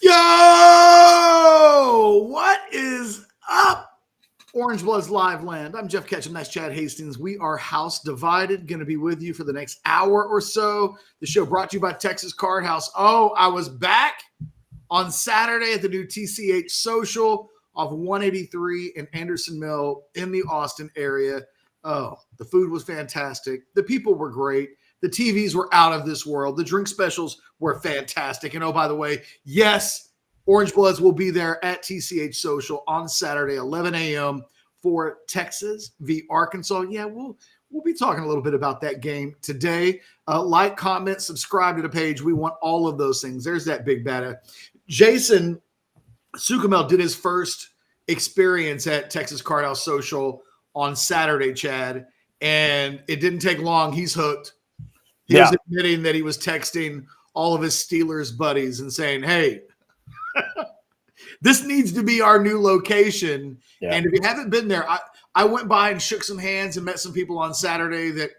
Yo, what is up, Orange Bloods Live Land? I'm Jeff Ketchum. That's Chad Hastings. We are House Divided, going to be with you for the next hour or so. The show brought to you by Texas Card House. Oh, I was back on Saturday at the new TCH Social off 183 in Anderson Mill in the Austin area. Oh, the food was fantastic. The people were great. The TVs were out of this world. The drink specials were fantastic. And oh, by the way, yes, Orange Bloods will be there at TCH Social on Saturday, 11 a.m. for Texas v. Arkansas. Yeah, we'll be talking a little bit about that game today. Like, comment, subscribe to the page. We want all of those things. There's that big bad. Jason Sukamel did his first experience at Texas Card House Social on Saturday, Chad, and it didn't take long. He's hooked. He was admitting that he was texting all of his Steelers buddies and saying, hey, this needs to be our new location. Yeah. And if you haven't been there, I went by and shook some hands and met some people on Saturday that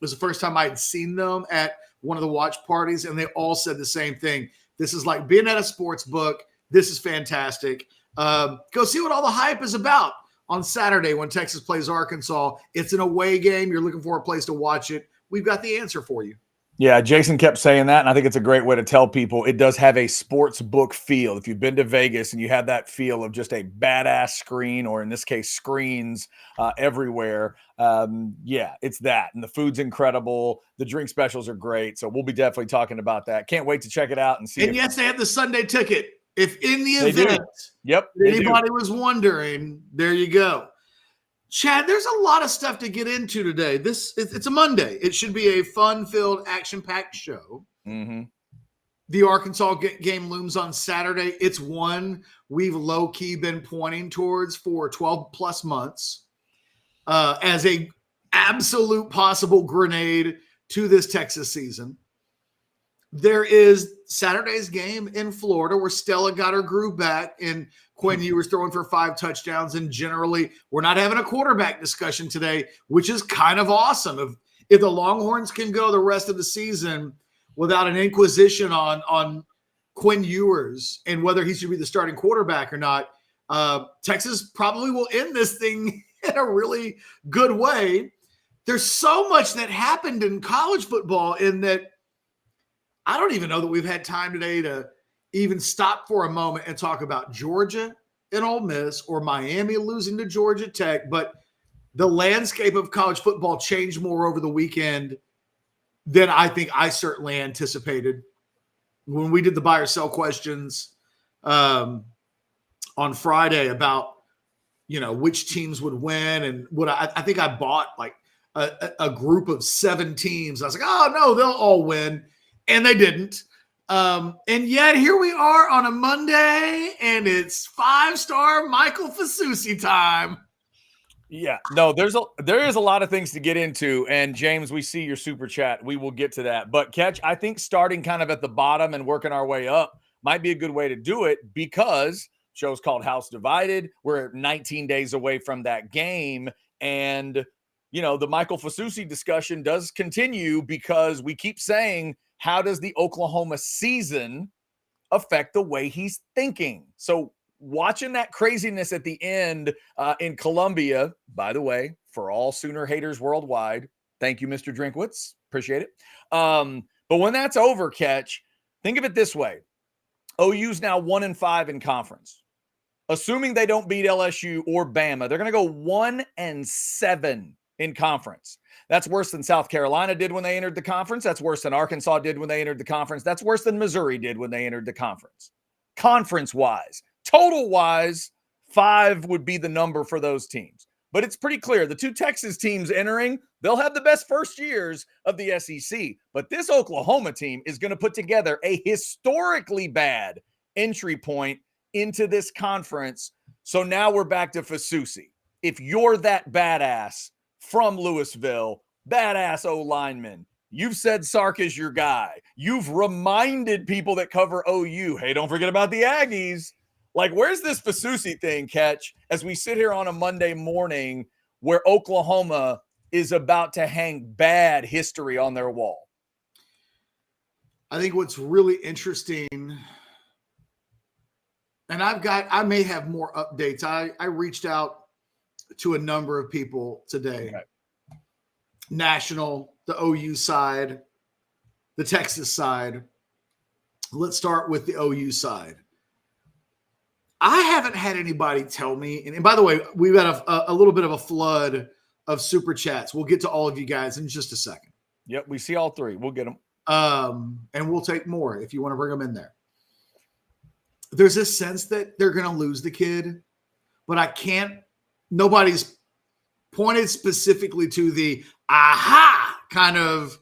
was the first time I had seen them at one of the watch parties, and they all said the same thing. This is like being at a sports book. This is fantastic. Go see what all the hype is about on Saturday when Texas plays Arkansas. It's an away game. You're looking for a place to watch it. We've got the answer for you. Yeah, Jason kept saying that, and I think it's a great way to tell people it does have a sports book feel. If you've been to Vegas and you have that feel of just a badass screen, or in this case, screens everywhere, yeah, it's that. And the food's incredible. The drink specials are great. So we'll be definitely talking about that. Can't wait to check it out and see. And yes, they have the Sunday ticket. If in the event anybody was wondering, there you go. Chad, there's a lot of stuff to get into today. It's a Monday. It should be a fun-filled, action-packed show. Mm-hmm. The Arkansas game looms on Saturday. It's one we've low-key been pointing towards for 12-plus months as a absolute possible grenade to this Texas season. There is Saturday's game in Florida where Stella got her groove back and Quinn Ewers throwing for 5 touchdowns. And generally, we're not having a quarterback discussion today, which is kind of awesome. If the Longhorns can go the rest of the season without an inquisition on Quinn Ewers and whether he should be the starting quarterback or not, Texas probably will end this thing in a really good way. There's so much that happened in college football in that I don't even know that we've had time today to even stop for a moment and talk about Georgia and Ole Miss or Miami losing to Georgia Tech. But the landscape of college football changed more over the weekend than I think I certainly anticipated when we did the buy or sell questions on Friday about, which teams would win. And what I think I bought like a group of 7 teams. I was like, oh, no, they'll all win. And they didn't. And yet here we are on a Monday, and it's 5-star Michael Fasusi time. Yeah, no, there is a lot of things to get into. And James, we see your super chat. We will get to that. But Catch, I think starting kind of at the bottom and working our way up might be a good way to do it because show's called House Divided. We're 19 days away from that game. And, the Michael Fasusi discussion does continue because we keep saying, how does the Oklahoma season affect the way he's thinking? So watching that craziness at the end in Columbia, by the way, for all Sooner haters worldwide, thank you, Mr. Drinkwitz. Appreciate it. But when that's over, Catch, think of it this way. OU's now 1-5 in conference. Assuming they don't beat LSU or Bama, they're going to go 1-7 in conference. That's worse than South Carolina did when they entered the conference. That's worse than Arkansas did when they entered the conference. That's worse than Missouri did when they entered the conference. Conference-wise. Total-wise, 5 would be the number for those teams. But it's pretty clear. The 2 Texas teams entering, they'll have the best first years of the SEC. But this Oklahoma team is going to put together a historically bad entry point into this conference. So now we're back to Fasusi. If you're that badass from Louisville, badass O-lineman, you've said Sark is your guy. You've reminded people that cover OU, hey, don't forget about the Aggies. Like, where's this Fasusi thing, Catch, as we sit here on a Monday morning where Oklahoma is about to hang bad history on their wall? I think what's really interesting and I may have more updates. I reached out to a number of people today. Okay. National, the OU side, the Texas side. Let's start with the OU side. I haven't had anybody tell me, and by the way, we've got a little bit of a flood of super chats. We'll get to all of you guys in just a second. Yep, we see all three. We'll get them. And we'll take more if you want to bring them in there. There's a sense that they're going to lose the kid, but nobody's pointed specifically to the aha kind of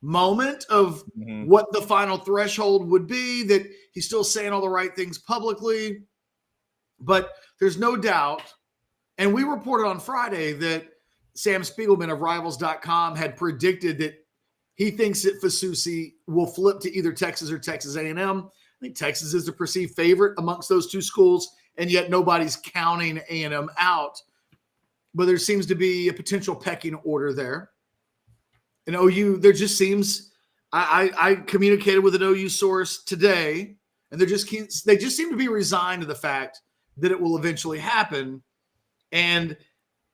moment of what the final threshold would be, that he's still saying all the right things publicly. But there's no doubt, and we reported on Friday that Sam Spiegelman of Rivals.com had predicted that he thinks that Fasusi will flip to either Texas or Texas A&M. I think Texas is the perceived favorite amongst those two schools, and yet nobody's counting A&M out. But there seems to be a potential pecking order there. And OU, there just seems, I communicated with an OU source today, and they just seem to be resigned to the fact that it will eventually happen. And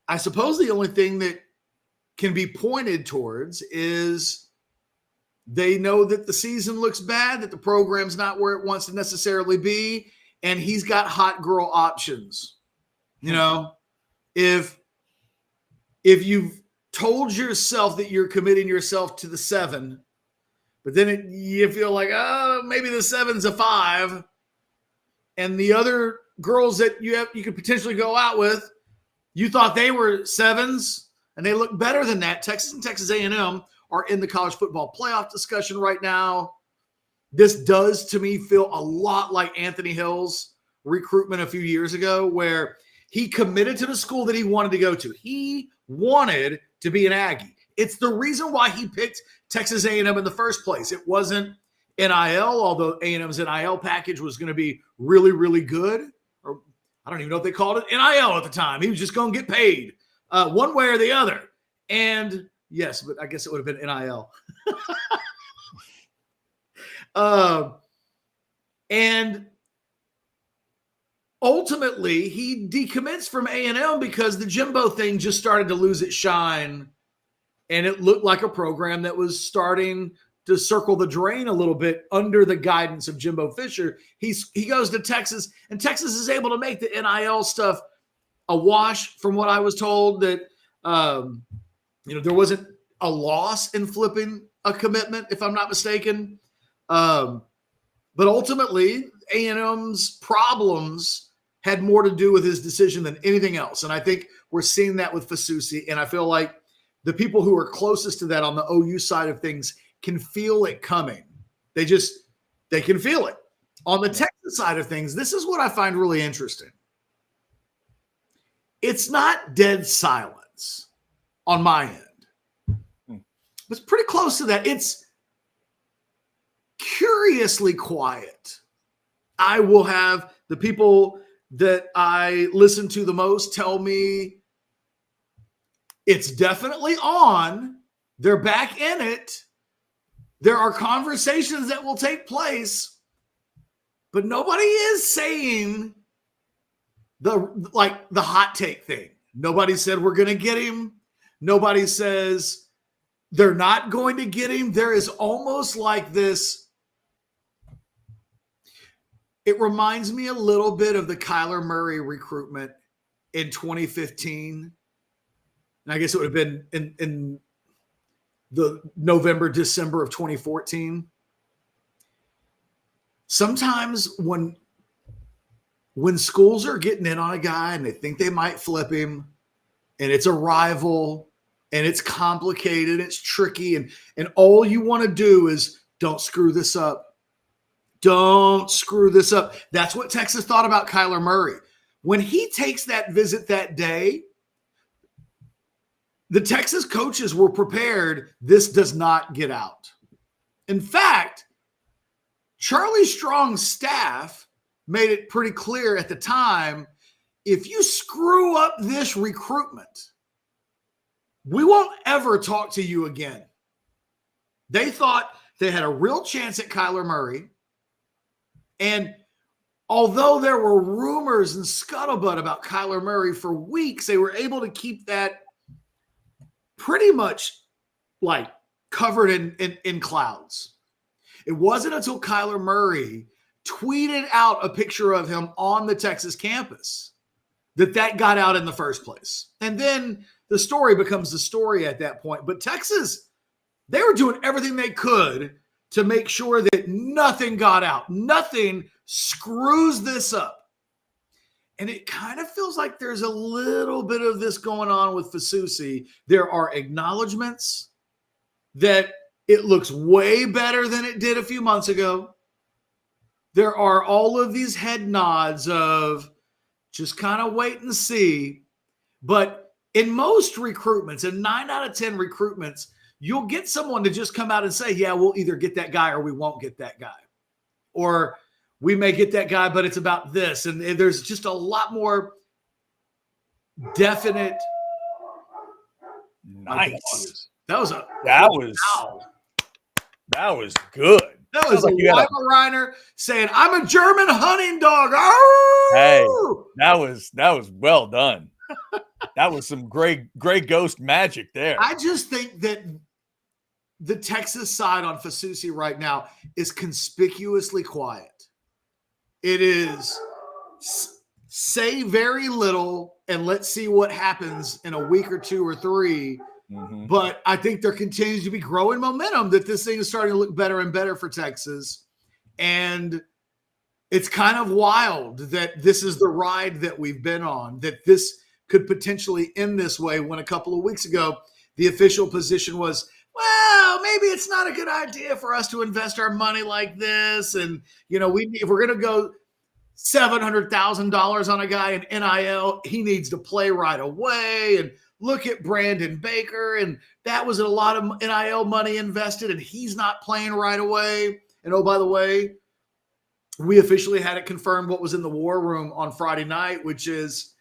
I suppose the only thing that can be pointed towards is they know that the season looks bad, that the program's not where it wants to necessarily be, and he's got hot girl options. You know, if you've told yourself that you're committing yourself to the 7, but then you feel like, oh, maybe the 7's a 5, and the other girls that you could potentially go out with, you thought they were 7s, and they look better than that. Texas and Texas A&M are in the college football playoff discussion right now. This does, to me, feel a lot like Anthony Hill's recruitment a few years ago, where he committed to the school that he wanted to go to. He wanted to be an Aggie. It's the reason why he picked Texas A&M in the first place. It wasn't NIL, although A&M's NIL package was going to be really, really good. Or I don't even know if they called it NIL at the time. He was just going to get paid one way or the other. And yes, but I guess it would have been NIL. And ultimately, he decommits from A&M because the Jimbo thing just started to lose its shine, and it looked like a program that was starting to circle the drain a little bit under the guidance of Jimbo Fisher. He goes to Texas, and Texas is able to make the NIL stuff a wash, from what I was told, that there wasn't a loss in flipping a commitment, if I'm not mistaken. But ultimately, A&M's problems had more to do with his decision than anything else. And I think we're seeing that with Fasusi. And I feel like the people who are closest to that on the OU side of things can feel it coming. They can feel it. On the Texas side of things, this is what I find really interesting. It's not dead silence on my end. It's pretty close to that. It's curiously quiet. I will have the people that I listen to the most tell me it's definitely on. They're back in it. There are conversations that will take place, but nobody is saying the hot take thing. Nobody said we're going to get him. Nobody says they're not going to get him. There is almost like this. It reminds me a little bit of the Kyler Murray recruitment in 2015. And I guess it would have been in the November, December of 2014. Sometimes when schools are getting in on a guy and they think they might flip him, and it's a rival and it's complicated, it's tricky, and all you want to do is don't screw this up. Don't screw this up. That's what Texas thought about Kyler Murray. When he takes that visit that day, the Texas coaches were prepared. This does not get out. In fact, Charlie Strong's staff made it pretty clear at the time, if you screw up this recruitment, we won't ever talk to you again. They thought they had a real chance at Kyler Murray. And although there were rumors and scuttlebutt about Kyler Murray for weeks, they were able to keep that pretty much like covered in clouds. It wasn't until Kyler Murray tweeted out a picture of him on the Texas campus that got out in the first place. And then the story becomes the story at that point. But Texas, they were doing everything they could to make sure that nothing got out. Nothing screws this up. And it kind of feels like there's a little bit of this going on with Fasusi. There are acknowledgments that it looks way better than it did a few months ago. There are all of these head nods of just kind of wait and see. But in most recruitments, in 9 out of 10 recruitments, you'll get someone to just come out and say, yeah, we'll either get that guy or we won't get that guy. Or we may get that guy, but it's about this. And there's just a lot more definite. Nice. That was good. That was like a Reiner saying, I'm a German hunting dog. Oh! Hey, that was well done. That was some gray ghost magic there. I just think that the Texas side on Fasusi right now is conspicuously quiet. It is say very little and let's see what happens in a week or 2 or 3. Mm-hmm. But I think there continues to be growing momentum that this thing is starting to look better and better for Texas. And it's kind of wild that this is the ride that we've been on, that this could potentially end this way when a couple of weeks ago, the official position was, well, maybe it's not a good idea for us to invest our money like this. And, if we're going to go $700,000 on a guy in NIL, he needs to play right away. And look at Brandon Baker. And that was a lot of NIL money invested, and he's not playing right away. And oh, by the way, we officially had it confirmed what was in the war room on Friday night, which is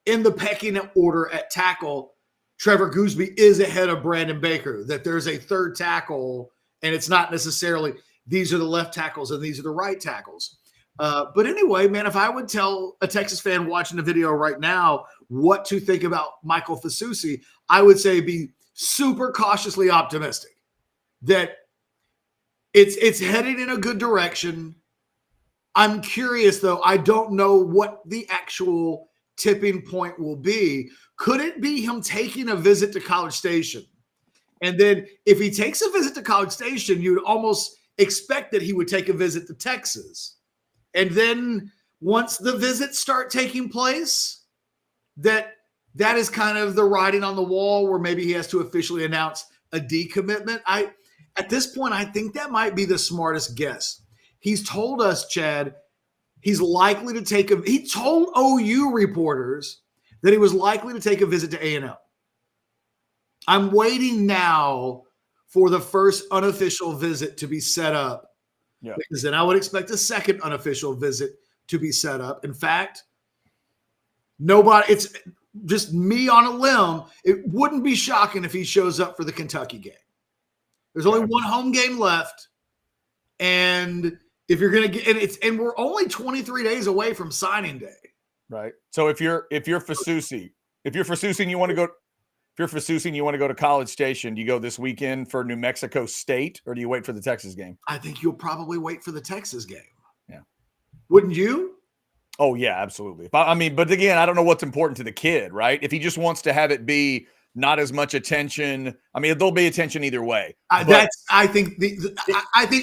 in the pecking order at tackle, Trevor Gooseby is ahead of Brandon Baker, that there's a third tackle, and it's not necessarily these are the left tackles and these are the right tackles. But anyway, man, if I would tell a Texas fan watching the video right now what to think about Michael Fasusi, I would say be super cautiously optimistic that it's headed in a good direction. I'm curious, though. I don't know what the actual tipping point will be. Could it be him taking a visit to College Station? And then if he takes a visit to College Station, you'd almost expect that he would take a visit to Texas. And then once the visits start taking place, that is kind of the writing on the wall where maybe he has to officially announce a decommitment. At this point, I think that might be the smartest guess. He's told us, Chad, he's likely to he told OU reporters that he was likely to take a visit to A&M. I'm waiting now for the first unofficial visit to be set up. Yeah. Because then I would expect a second unofficial visit to be set up. In fact, it's just me on a limb. It wouldn't be shocking if he shows up for the Kentucky game. There's only one home game left. And if you're going to get, and we're only 23 days away from signing day. Right. So if you're Fasusi and you want to go to College Station, do you go this weekend for New Mexico State or do you wait for the Texas game? I think you'll probably wait for the Texas game. Yeah. Wouldn't you? Oh yeah, absolutely. But again, I don't know what's important to the kid, right? If he just wants to have it be not as much attention, there'll be attention either way. I think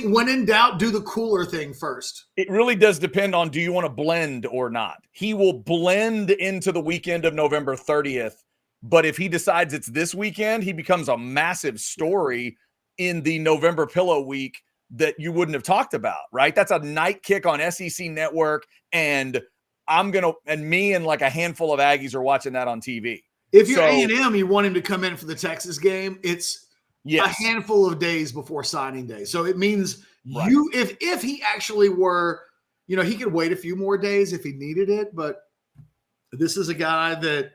when in doubt, do the cooler thing first. It really does depend on, do you want to blend or not? He will blend into the weekend of November 30th. But if he decides it's this weekend, he becomes a massive story in the November Pillow Week that you wouldn't have talked about, right? That's a night kick on SEC Network, and me and like a handful of Aggies are watching that on TV. If you're A&M, you want him to come in for the Texas game, it's a handful of days before signing day. So it means if he actually were, he could wait a few more days if he needed it. But this is a guy that,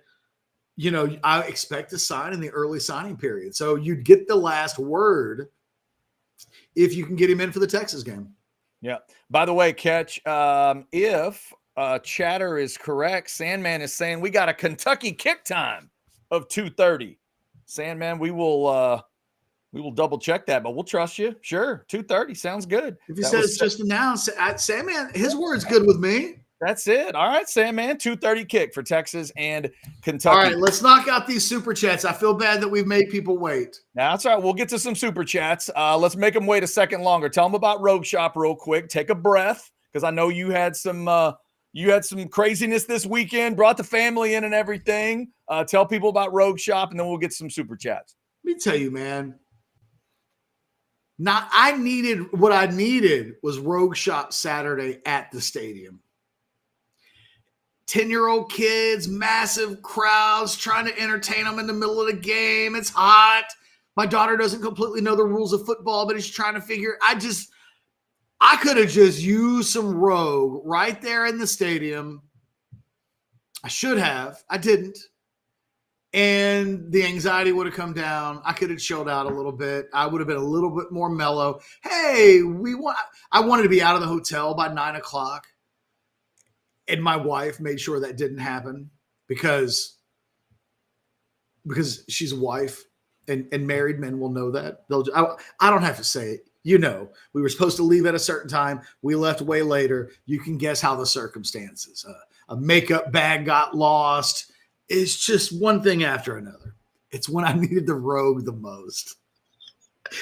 I expect to sign in the early signing period. So you'd get the last word if you can get him in for the Texas game. Yeah. By the way, Catch, if Chatter is correct, Sandman is saying we got a Kentucky kick time of 2:30. Sandman, we will double check that, but we'll trust you. Sure, 2:30 sounds good. If he That says was just announced, Sandman, his word's good with me. That's it. All right, Sandman, 2:30 kick for Texas and Kentucky. All right, let's knock out these super chats. I feel bad that we've made people wait. Now, that's all right. We'll get to some super chats. Let's make them wait a second longer. Tell them about Rogue Shop real quick. Take a breath, because I know you had some craziness this weekend. Brought the family in and everything. Tell people about Rogue Shop, and then we'll get some super chats. Let me tell you, man. What I needed was Rogue Shop Saturday at the stadium. 10-year-old kids, massive crowds, trying to entertain them in the middle of the game. It's hot. My daughter doesn't completely know the rules of football, but she's trying to figure. I could have just used some Rogue right there in the stadium. I should have. I didn't. And the anxiety would have come down. I could have chilled out a little bit. I would have been a little bit more mellow. Hey, I wanted to be out of the hotel by 9:00. And my wife made sure that didn't happen because she's a wife, and married men will know that. I don't have to say it. You know, we were supposed to leave at a certain time. We left way later. You can guess how the circumstances. A makeup bag got lost. It's just one thing after another. It's when I needed the Rogue the most.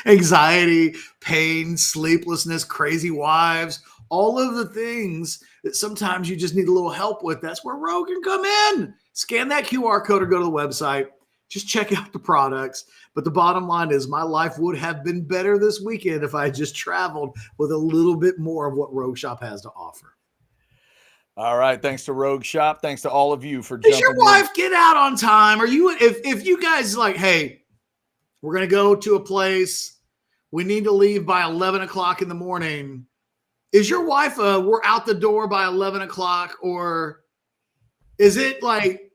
Anxiety, pain, sleeplessness, crazy wives, all of the things that sometimes you just need a little help with. That's where Rogue can come in. Scan that QR code or go to the website. Just check out the products. But the bottom line is my life would have been better this weekend if I just traveled with a little bit more of what Rogue Shop has to offer. All right. Thanks to Rogue Shop. Thanks to all of you for jumping in. Does your wife get out on time? Are you, if you guys like, hey, we're going to go to a place, we need to leave by 11:00 in the morning. Is your wife, we're out the door by 11:00, or is it like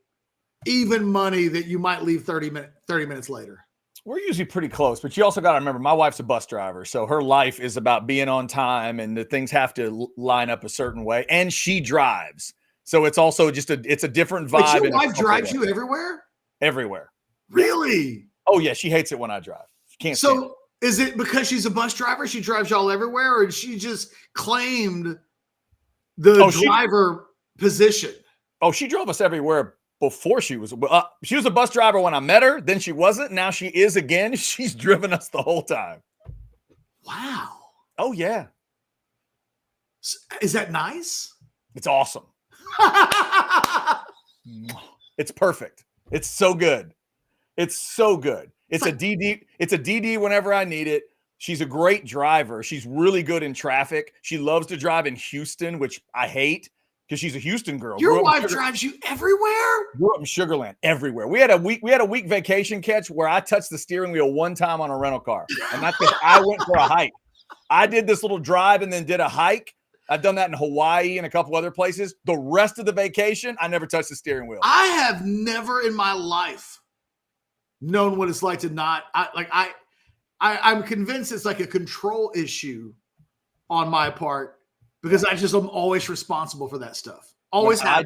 even money that you might leave 30 minutes later? We're usually pretty close, but you also got to remember my wife's a bus driver. So her life is about being on time, and the things have to line up a certain way, and she drives. So it's also just it's a different vibe. But your wife drives you everywhere? Everywhere. Really? Oh yeah. She hates it when I drive. She can't stand it. Is it because she's a bus driver? She drives y'all everywhere, or she just claimed the driver position? Oh, she drove us everywhere before she was a bus driver when I met her. Then she wasn't. Now she is again. She's driven us the whole time. Wow. Oh yeah. Is that nice? It's awesome. It's perfect. It's so good. It's so good. It's a DD. It's a DD whenever I need it. She's a great driver. She's really good in traffic. She loves to drive in Houston, which I hate because she's a Houston girl. Your wife drives you everywhere? Grew up in Sugar Land, everywhere. We had a week vacation, Catch, where I touched the steering wheel one time on a rental car. And that's because I went for a hike. I did this little drive and then did a hike. I've done that in Hawaii and a couple other places. The rest of the vacation, I never touched the steering wheel. I have never in my life known what it's like to not. I'm convinced it's like a control issue on my part because I'm always responsible for that stuff. Always have.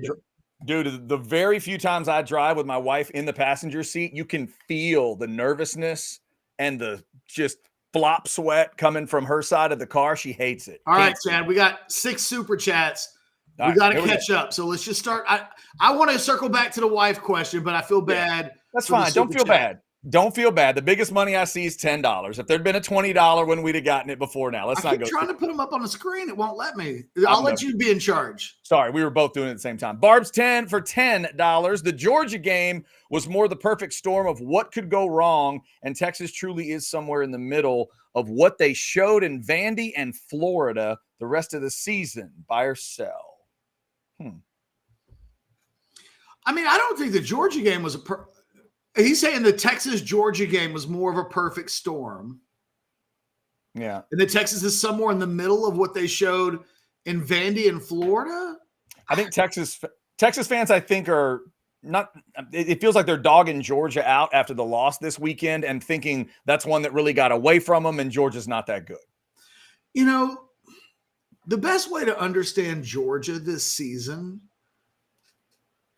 Dude, the very few times I drive with my wife in the passenger seat, you can feel the nervousness and the just flop sweat coming from her side of the car. She hates it. All right, Chad, we got 6 super chats. We got to catch up. So let's just start. I want to circle back to the wife question, but I feel bad. That's fine. Don't feel bad. Don't feel bad. The biggest money I see is $10. If there'd been a $20 when we'd have gotten it before now. Let's not go. I'm trying to put them up on the screen. It won't let me. I'll let you be in charge. Sorry, we were both doing it at the same time. Barb's 10 for $10. The Georgia game was more the perfect storm of what could go wrong, and Texas truly is somewhere in the middle of what they showed in Vandy and Florida the rest of the season. Buy or sell? I mean, I don't think the Georgia game was he's saying the Texas-Georgia game was more of a perfect storm. Yeah. And the Texas is somewhere in the middle of what they showed in Vandy and Florida. I think Texas fans, I think, are not – it feels like they're dogging Georgia out after the loss this weekend and thinking that's one that really got away from them, and Georgia's not that good. You know, The best way to understand Georgia this season,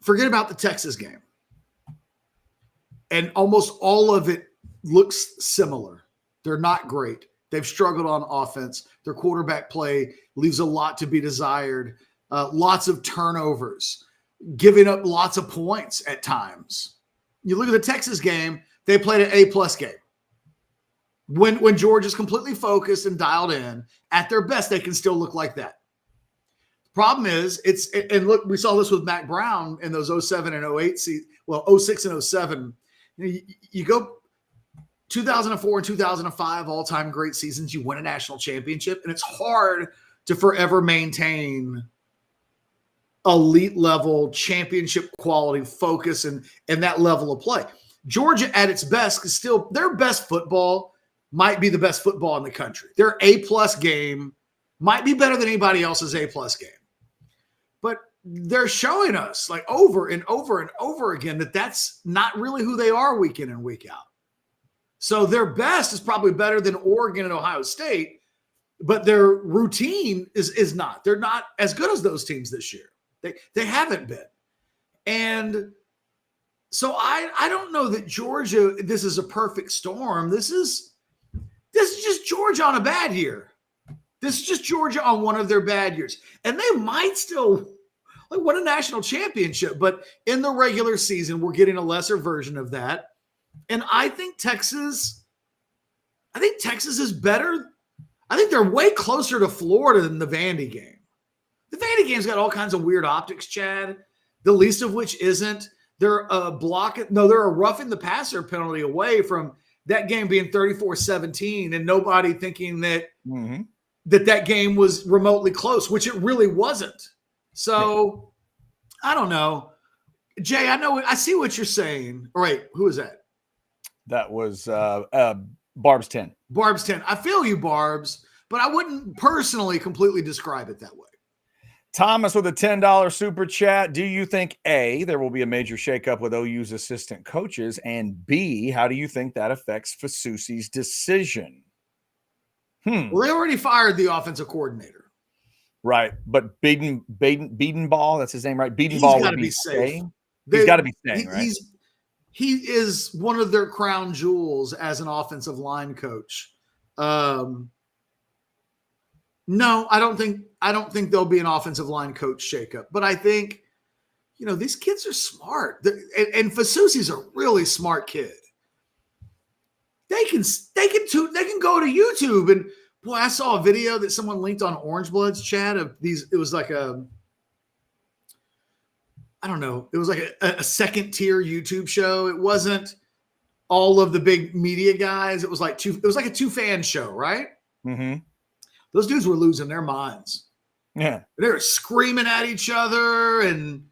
forget about the Texas game. And almost all of it looks similar. They're not great. They've struggled on offense. Their quarterback play leaves a lot to be desired. Lots of turnovers, giving up lots of points at times. You look at the Texas game, they played an A-plus game. When Georgia's completely focused and dialed in, at their best, they can still look like that. The problem is, and look, we saw this with Mac Brown in those 07 and 08 seasons, 06 and 07. You go 2004 and 2005, all-time great seasons. You win a national championship, and it's hard to forever maintain elite level championship quality focus and that level of play. Georgia at its best is still their best football might be the best football in the country. Their A-plus game might be better than anybody else's A-plus game. But they're showing us like over and over and over again that that's not really who they are week in and week out. So their best is probably better than Oregon and Ohio State, but their routine is not. They're not as good as those teams this year. They haven't been. And so I don't know that Georgia, this is a perfect storm. This is just Georgia on a bad year. This is just Georgia on one of their bad years. And they might still win a national championship, but in the regular season, we're getting a lesser version of that. And I think Texas is better. I think they're way closer to Florida than the Vandy game. The Vandy game's got all kinds of weird optics, Chad, the least of which isn't they're a roughing the passer penalty away from that game being 34-17 and nobody thinking that that game was remotely close, which it really wasn't. So I don't know. Jay, I see what you're saying. All right, who is that? That was Barb's 10. Barb's 10. I feel you, Barb's, but I wouldn't personally completely describe it that way. Thomas with a $10 super chat. Do you think A, there will be a major shakeup with OU's assistant coaches? And B, how do you think that affects Fasusi's decision? Well, they already fired the offensive coordinator. Right. But Beadenball, that's his name, right? He's Beadenball got to be safe. He's got to be staying, right? He is one of their crown jewels as an offensive line coach. No, I don't think there'll be an offensive line coach shakeup. But I think, these kids are smart. And Fasusi's a really smart kid. They can go to YouTube and boy, I saw a video that someone linked on Orange Blood's chat of these. It was like it was like a second tier YouTube show. It wasn't all of the big media guys. It was like a 2-fan show, right? Mm-hmm. Those dudes were losing their minds. Yeah. They were screaming at each other and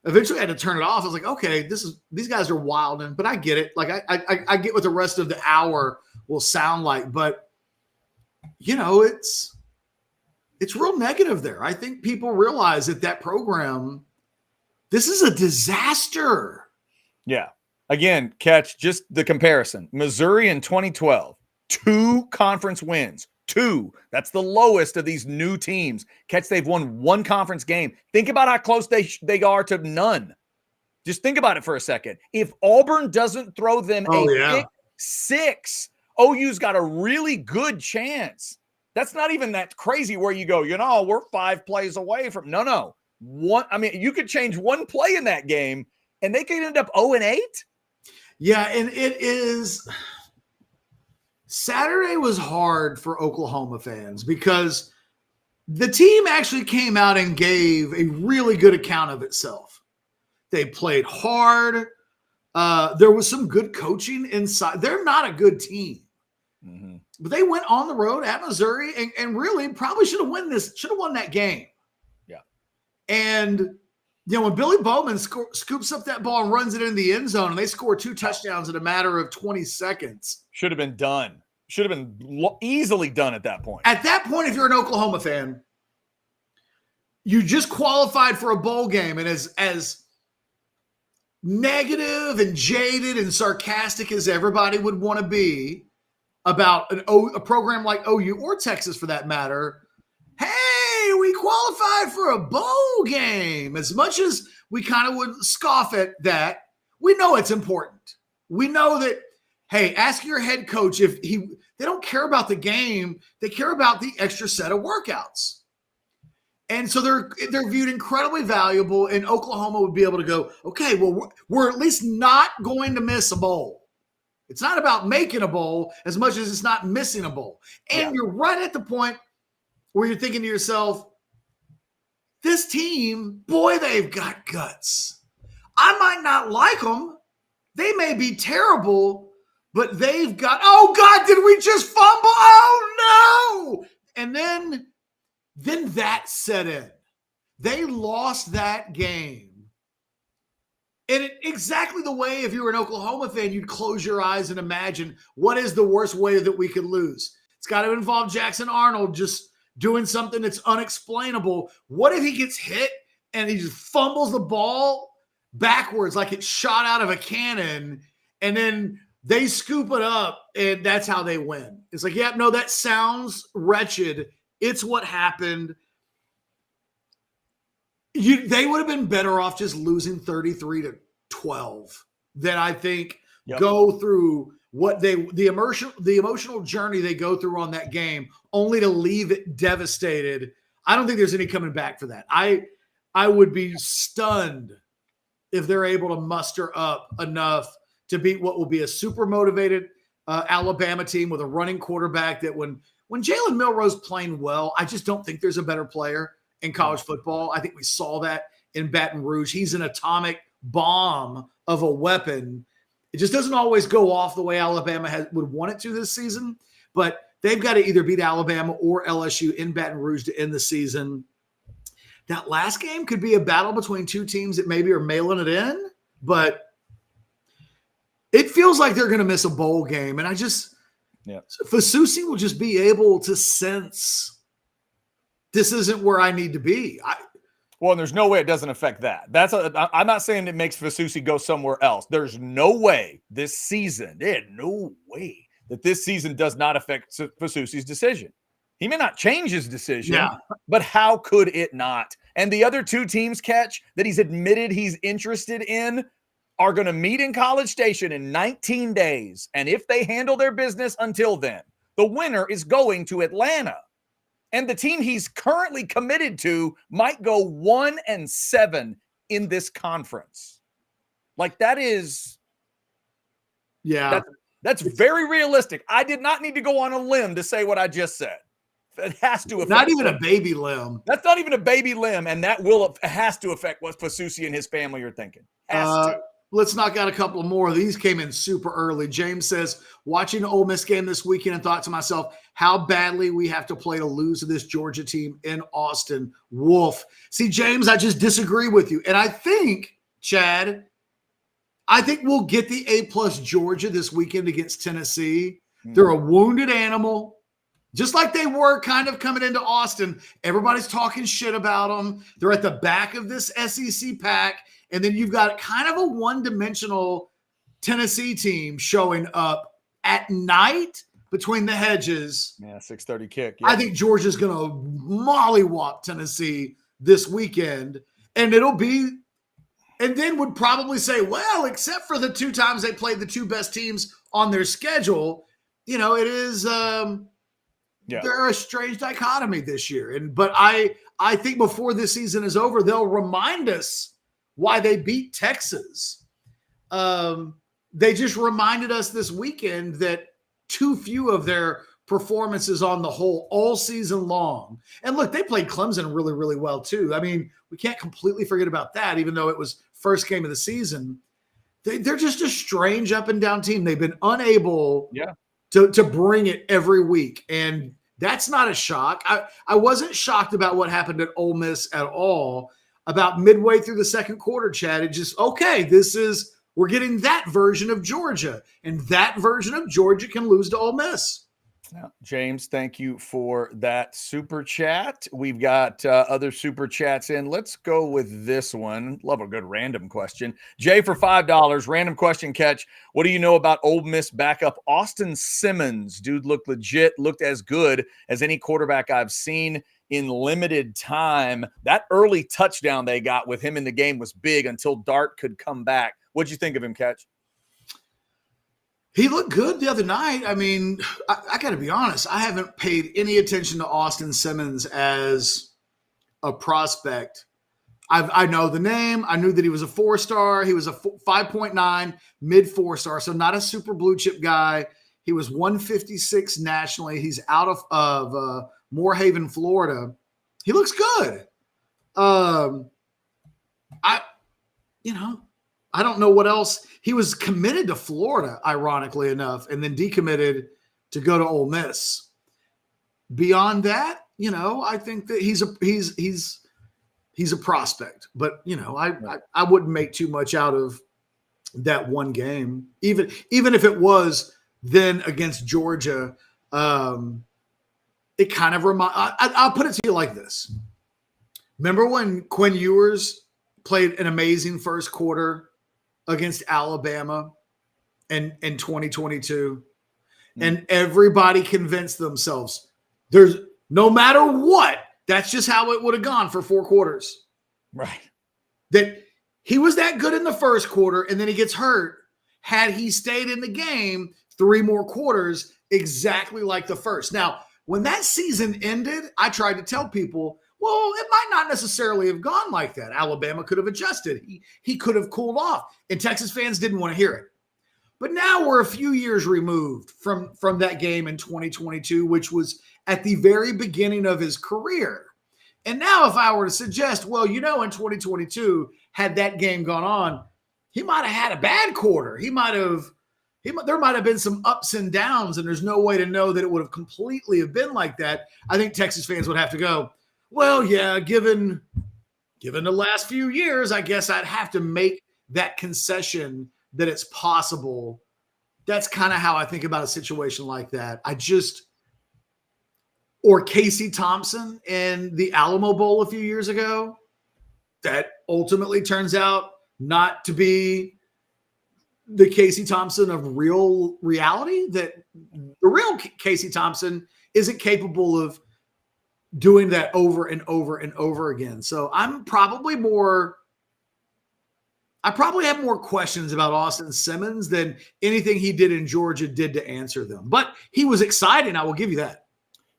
eventually I had to turn it off. I was like, okay, these guys are wilding, but I get it. Like I get what the rest of the hour will sound like, but it's real negative there. I think people realize that program, this is a disaster. Yeah. Again, catch just the comparison. Missouri in 2012, 2 conference wins. 2. That's the lowest of these new teams. Catch, they've won 1 conference game. Think about how close they are to none. Just think about it for a second. If Auburn doesn't throw them pick 6, OU's got a really good chance. That's not even that crazy where you go, we're 5 plays away from. No. You could change 1 play in that game and they could end up 0-8. Yeah, and it is. Saturday was hard for Oklahoma fans because the team actually came out and gave a really good account of itself. They played hard. There was some good coaching inside. They're not a good team. Mm-hmm. But they went on the road at Missouri and really probably should have won that game. Yeah. And when Billy Bowman scoops up that ball and runs it in the end zone and they score 2 touchdowns in a matter of 20 seconds. Should have been done. Should have been easily done at that point. At that point, if you're an Oklahoma fan, you just qualified for a bowl game. And as negative and jaded and sarcastic as everybody would want to be about a program like OU or Texas for that matter, hey, we qualified for a bowl game. As much as we kind of would scoff at that, we know it's important. We know that, hey, ask your head coach if they don't care about the game, they care about the extra set of workouts. And so they're viewed incredibly valuable, and Oklahoma would be able to go, okay, well, we're at least not going to miss a bowl. It's not about making a bowl as much as it's not missing a bowl. And you're right at the point where you're thinking to yourself, this team, boy, they've got guts. I might not like them. They may be terrible, but they've got, oh, God, did we just fumble? Oh, no. And then that set in. They lost that game. And exactly the way, if you were an Oklahoma fan, you'd close your eyes and imagine what is the worst way that we could lose. It's got to involve Jackson Arnold just doing something that's unexplainable. What if he gets hit and he just fumbles the ball backwards like it's shot out of a cannon, and then they scoop it up and that's how they win? It's like, yeah, no, that sounds wretched. It's what happened. They would have been better off just losing 33-12 than, I think, go through what the emotional journey they go through on that game, only to leave it devastated. I don't think there's any coming back for that. I would be stunned if they're able to muster up enough to beat what will be a super motivated Alabama team with a running quarterback that when Jalen Milroe's playing well, I just don't think there's a better player in college football. I think we saw that in Baton Rouge. He's an atomic bomb of a weapon. It just doesn't always go off the way Alabama would want it to this season, but they've got to either beat Alabama or LSU in Baton Rouge to end the season. That last game could be a battle between two teams that maybe are mailing it in, but it feels like they're going to miss a bowl game. And Fasusi will just be able to sense this isn't where I need to be. Well, and there's no way it doesn't affect that. I'm not saying it makes Fasusi go somewhere else. There's no way this season, that this season does not affect Fasusi's decision. He may not change his decision, but how could it not? And the other two teams, Catch, that he's admitted he's interested in are going to meet in College Station in 19 days. And if they handle their business until then, the winner is going to Atlanta. And the team he's currently committed to might go 1-7 in this conference. Like, that is, that's very realistic. I did not need to go on a limb to say what I just said. It has to affect. Not even a baby limb. That's not even a baby limb, and that has to affect what Fasusi and his family are thinking. Has to. Let's knock out a couple more of these. Came in super early. James says, watching the Ole Miss game this weekend and thought to myself, how badly we have to play to lose to this Georgia team in Austin. Wolf. See, James, I just disagree with you. And I think, Chad, we'll get the A+ Georgia this weekend against Tennessee. They're a wounded animal. Just like they were kind of coming into Austin. Everybody's talking shit about them. They're at the back of this SEC pack. And then you've got kind of a one-dimensional Tennessee team showing up at night between the hedges. 6:30 kick. I think Georgia's going to mollywop Tennessee this weekend. And then would probably say, well, except for the two times they played the two best teams on their schedule, it is they're a strange dichotomy this year. But I think before this season is over, they'll remind us why they beat Texas. They just reminded us this weekend that too few of their performances on the whole all season long. And look, they played Clemson really, really well too. I mean, we can't completely forget about that, even though it was first game of the season. They're just a strange up and down team. They've been unable to bring it every week. And that's not a shock. I wasn't shocked about what happened at Ole Miss at all. About midway through the second quarter, Chad, it just, we're getting that version of Georgia, and that version of Georgia can lose to Ole Miss. Now, James, thank you for that super chat. We've got other super chats in. Let's go with this one. Love a good random question. Jay for $5. Random question, Catch. What do you know about Ole Miss backup Austin Simmons? Dude looked legit, looked as good as any quarterback I've seen in limited time. That early touchdown they got with him in the game was big until Dart could come back. What'd you think of him, Catch? He looked good the other night. I mean, I got to be honest. I haven't paid any attention to Austin Simmons as a prospect. I know the name. I knew that he was a 4-star. He was a 5.9 mid 4-star, so not a super blue chip guy. He was 156 nationally. He's out of Moorhaven, Florida. He looks good. I don't know what else. He was committed to Florida, ironically enough, and then decommitted to go to Ole Miss. Beyond that, I think that he's a prospect. But I wouldn't make too much out of that one game, even if it was then against Georgia. It kind of I'll put it to you like this. Remember when Quinn Ewers played an amazing first quarter against Alabama in 2022, and everybody convinced themselves there's no matter what, that's just how it would have gone for 4 quarters. Right. That he was that good in the first quarter, and then he gets hurt. Had he stayed in the game 3 more quarters, exactly like the first. Now, when that season ended, I tried to tell people, well, it might not necessarily have gone like that. Alabama could have adjusted. He could have cooled off, and Texas fans didn't want to hear it. But now we're a few years removed from that game in 2022, which was at the very beginning of his career. And now if I were to suggest, well, in 2022, had that game gone on, he might have had a bad quarter. There might have been some ups and downs, and there's no way to know that it would have completely have been like that. I think Texas fans would have to go, well, yeah, given the last few years, I guess I'd have to make that concession that it's possible. That's kind of how I think about a situation like that. Or Casey Thompson in the Alamo Bowl a few years ago, that ultimately turns out not to be the Casey Thompson of real reality, that the real Casey Thompson isn't capable of doing that over and over and over again. So I probably have more questions about Austin Simmons than anything he did in Georgia did to answer them. But he was exciting. I will give you that.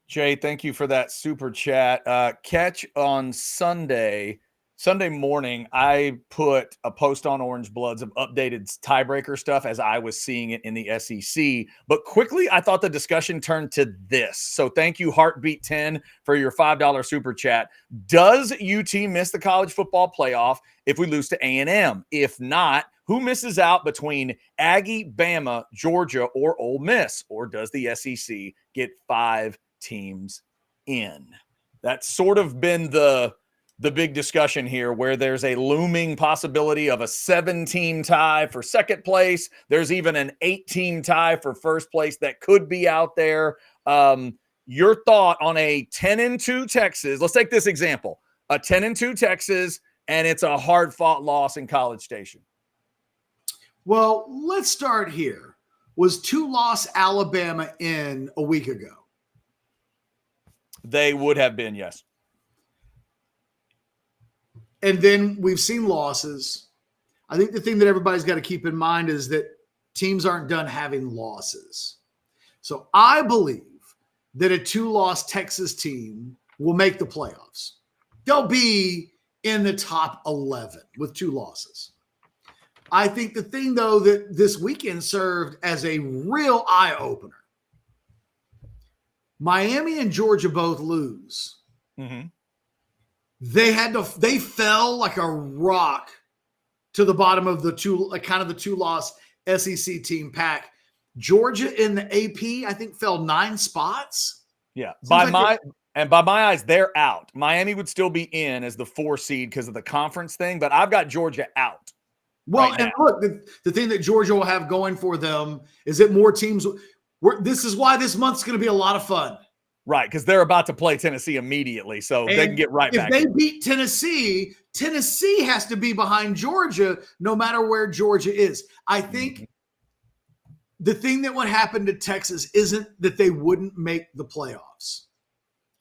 Jay, thank you for that super chat. Catch on Sunday morning, I put a post on Orange Bloods of updated tiebreaker stuff as I was seeing it in the SEC. But quickly, I thought the discussion turned to this. So thank you, Heartbeat 10, for your $5 super chat. Does UT miss the college football playoff if we lose to A&M? If not, who misses out between Aggie, Bama, Georgia, or Ole Miss? Or does the SEC get 5 teams in? That's sort of been the big discussion here, where there's a looming possibility of a 7-team tie for second place. There's even an 8-team tie for first place that could be out there. Your thought on a 10-2 Texas? Let's take this example: a 10-2 Texas, and it's a hard-fought loss in College Station. Well, let's start here. Was 2-loss Alabama in a week ago? They would have been, yes. And then we've seen losses. I think the thing that everybody's got to keep in mind is that teams aren't done having losses. So I believe that a 2-loss Texas team will make the playoffs. They'll be in the top 11 with 2 losses. I think the thing, though, that this weekend served as a real eye-opener, Miami and Georgia both lose. Mm-hmm. They fell like a rock to the bottom of the 2-loss SEC team pack. Georgia in the AP, I think, fell 9 spots. Yeah. By my eyes, they're out. Miami would still be in as the 4 seed because of the conference thing, but I've got Georgia out. Well, right, and look, the thing that Georgia will have going for them is that more teams this is why this month's going to be a lot of fun. Right, because they're about to play Tennessee immediately, so they can get right back. If they beat Tennessee, Tennessee has to be behind Georgia no matter where Georgia is. I think the thing that would happen to Texas isn't that they wouldn't make the playoffs.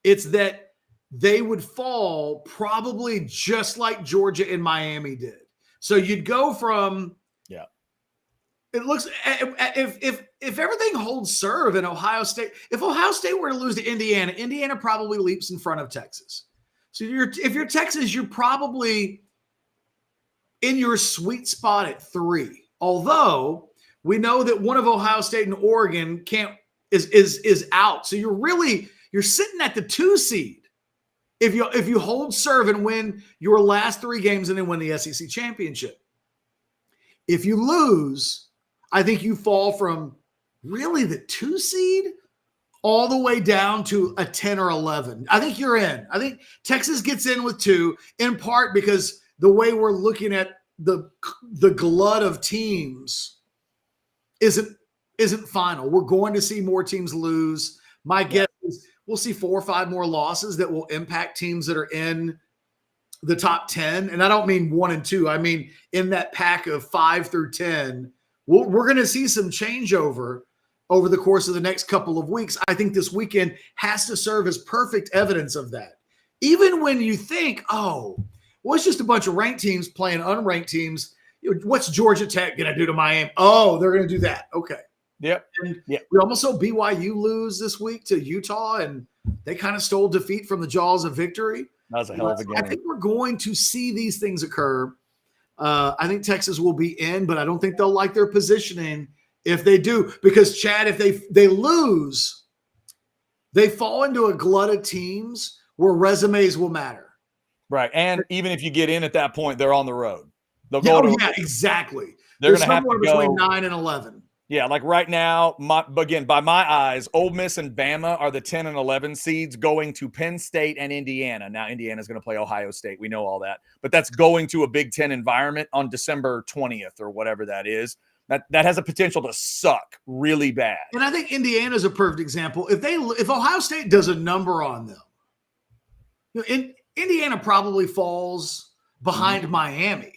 It's that they would fall probably just like Georgia and Miami did. So you'd go from it looks if everything holds serve in Ohio State, if Ohio State were to lose to Indiana, Indiana probably leaps in front of Texas. So if you're Texas, you're probably in your sweet spot at 3. Although we know that one of Ohio State and Oregon is out. So you're sitting at the 2 seed if you hold serve and win your last 3 games and then win the SEC championship. If you lose, I think you fall from really the 2 seed all the way down to a 10 or 11. I think you're in. I think Texas gets in with 2, in part because the way we're looking at the glut of teams isn't final. We're going to see more teams lose. My guess is we'll see 4 or 5 more losses that will impact teams that are in the top 10. And I don't mean 1 and 2. I mean in that pack of 5 through 10. We're going to see some changeover over the course of the next couple of weeks. I think this weekend has to serve as perfect evidence of that. Even when you think, oh, well, it's just a bunch of ranked teams playing unranked teams. What's Georgia Tech going to do to Miami? Oh, they're going to do that. Okay. Yep. And we almost saw BYU lose this week to Utah, and they kind of stole defeat from the jaws of victory. That was a hell of a game. I think we're going to see these things occur. I think Texas will be in, but I don't think they'll like their positioning if they do. Because, Chad, if they lose, they fall into a glut of teams where resumes will matter. Right. And even if you get in at that point, they're on the road. They'll go exactly. They're going to have to go between 9 and 11. Yeah, like right now, again, by my eyes, Ole Miss and Bama are the 10 and 11 seeds going to Penn State and Indiana. Now, Indiana's going to play Ohio State. We know all that. But that's going to a Big Ten environment on December 20th or whatever that is. That has a potential to suck really bad. And I think Indiana's a perfect example. If Ohio State does a number on them, Indiana probably falls behind Miami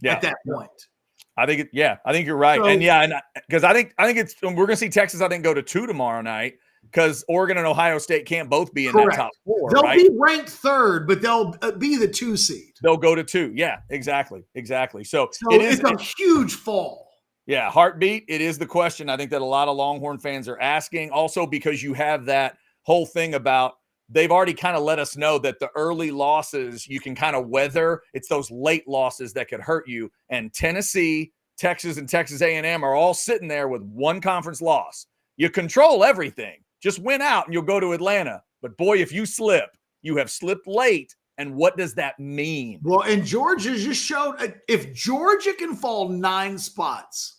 at that point. I think you're right. So, because I think we're going to see Texas, I think, go to 2 tomorrow night because Oregon and Ohio State can't both be in that top 4. They'll be ranked 3rd, but they'll be the 2 seed. They'll go to 2. Yeah, exactly. So it's a huge fall. Yeah, heartbeat. It is the question I think that a lot of Longhorn fans are asking. Also, because you have that whole thing about they've already kind of let us know that the early losses you can kind of weather. It's those late losses that could hurt you. And Tennessee, Texas, and Texas A&M are all sitting there with 1 conference loss. You control everything. Just win out and you'll go to Atlanta. But boy, if you slip, you have slipped late. And what does that mean? Well, and Georgia just showed if Georgia can fall 9 spots,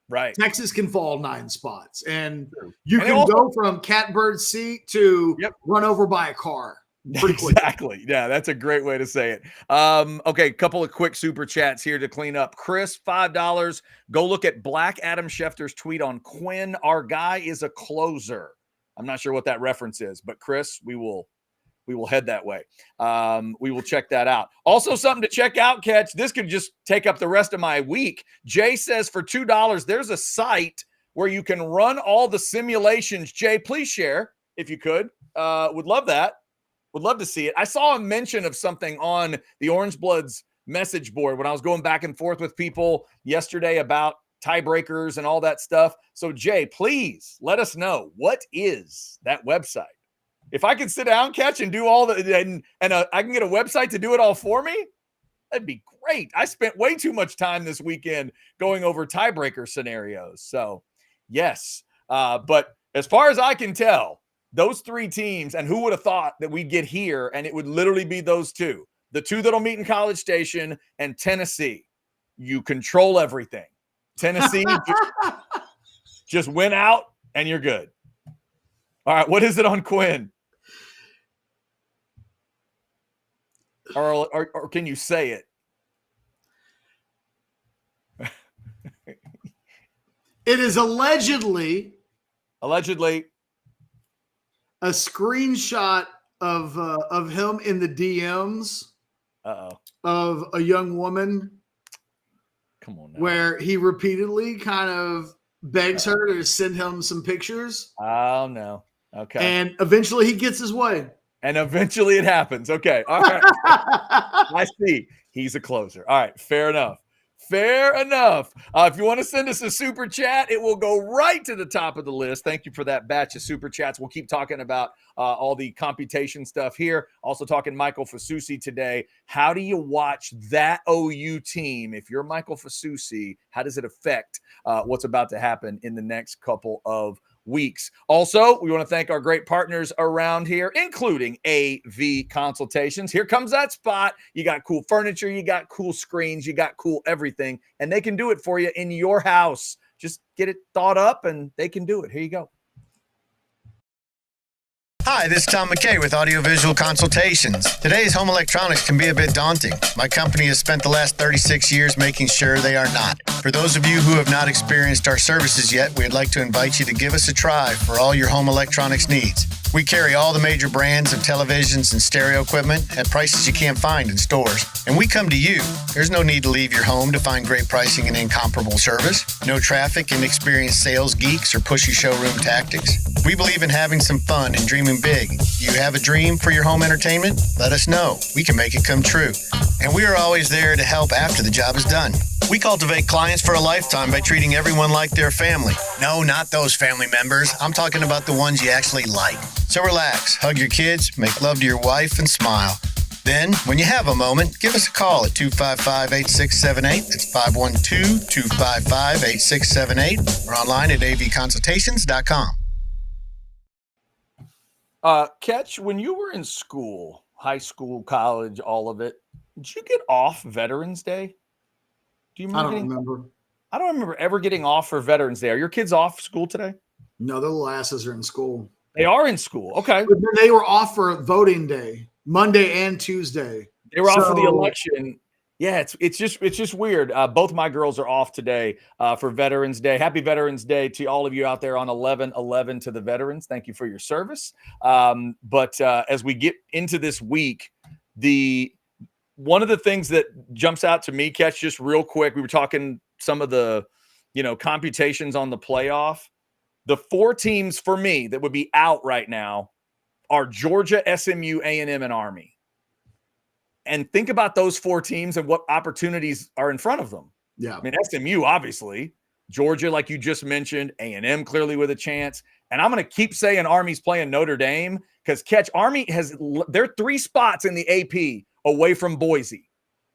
right, Texas can fall 9 spots. And you can go from catbird seat to run over by a car. Exactly. Yeah, that's a great way to say it. Okay, a couple of quick super chats here to clean up. Chris, $5. Go look at Black Adam Schefter's tweet on Quinn. Our guy is a closer. I'm not sure what that reference is, but Chris, we will head that way. We will check that out. Also, something to check out, Catch. This could just take up the rest of my week. Jay says for $2, there's a site where you can run all the simulations. Jay, please share if you could. Would love that. Would love to see it. I saw a mention of something on the Orange Bloods message board when I was going back and forth with people yesterday about tiebreakers and all that stuff. So, Jay, please let us know, what is that website? If I could sit down, Catch, and do all the and I can get a website to do it all for me, that'd be great. I spent way too much time this weekend going over tiebreaker scenarios. So, yes. But as far as I can tell, those 3 teams, and who would have thought that we'd get here, and it would literally be those 2. The 2 that'll meet in College Station and Tennessee. You control everything. Tennessee just win out, and you're good. All right, what is it on Quinn? Or can you say it? It is allegedly a screenshot of him in the DMs of a young woman. Come on now. Where he repeatedly kind of begs her to send him some pictures. Oh, no. Okay. And eventually he gets his way. And eventually it happens. Okay. All right. I see. He's a closer. All right. Fair enough. Fair enough. If you want to send us a super chat, it will go right to the top of the list. Thank you for that batch of super chats. We'll keep talking about all the computation stuff here. Also talking Michael Fasusi today. How do you watch that OU team? If you're Michael Fasusi, how does it affect what's about to happen in the next couple of weeks? Also, we want to thank our great partners around here, including AV Consultations. Here comes that spot. You got cool furniture, you got cool screens, you got cool everything, and they can do it for you in your house. Just get it thought up and they can do it. Here you go. Hi, this is Tom McKay with Audiovisual Consultations. Today's home electronics can be a bit daunting. My company has spent the last 36 years making sure they are not. For those of you who have not experienced our services yet, we'd like to invite you to give us a try for all your home electronics needs. We carry all the major brands of televisions and stereo equipment at prices you can't find in stores. And we come to you. There's no need to leave your home to find great pricing and incomparable service. No traffic, inexperienced sales geeks, or pushy showroom tactics. We believe in having some fun and dreaming big. You have a dream for your home entertainment? Let us know. We can make it come true. And we are always there to help after the job is done. We cultivate clients for a lifetime by treating everyone like their family. No, not those family members. I'm talking about the ones you actually like. So relax, hug your kids, make love to your wife, and smile. Then, when you have a moment, give us a call at 255-8678. That's 512-255-8678. Or online at avconsultations.com. Ketch, when you were in school, high school, college, all of it, did you get off Veterans Day? Do you remember? I don't remember ever getting off for Veterans Day. Are your kids off school today? No, their little asses are in school. They are in school. Okay. But they were off for voting day, Monday and Tuesday. They were off for the election. Yeah, it's just weird. Both my girls are off today for Veterans Day. Happy Veterans Day to all of you out there on 11/11 to the veterans. Thank you for your service. But as we get into this week, one of the things that jumps out to me, Catch, just real quick, we were talking some of the computations on the playoff. The four teams for me that would be out right now are Georgia, SMU, A&M, and Army. And think about those four teams and what opportunities are in front of them. Yeah. I mean, SMU, obviously. Georgia, like you just mentioned. A&M clearly with a chance. And I'm going to keep saying Army's playing Notre Dame because, Catch, Army they're 3 spots in the AP away from Boise.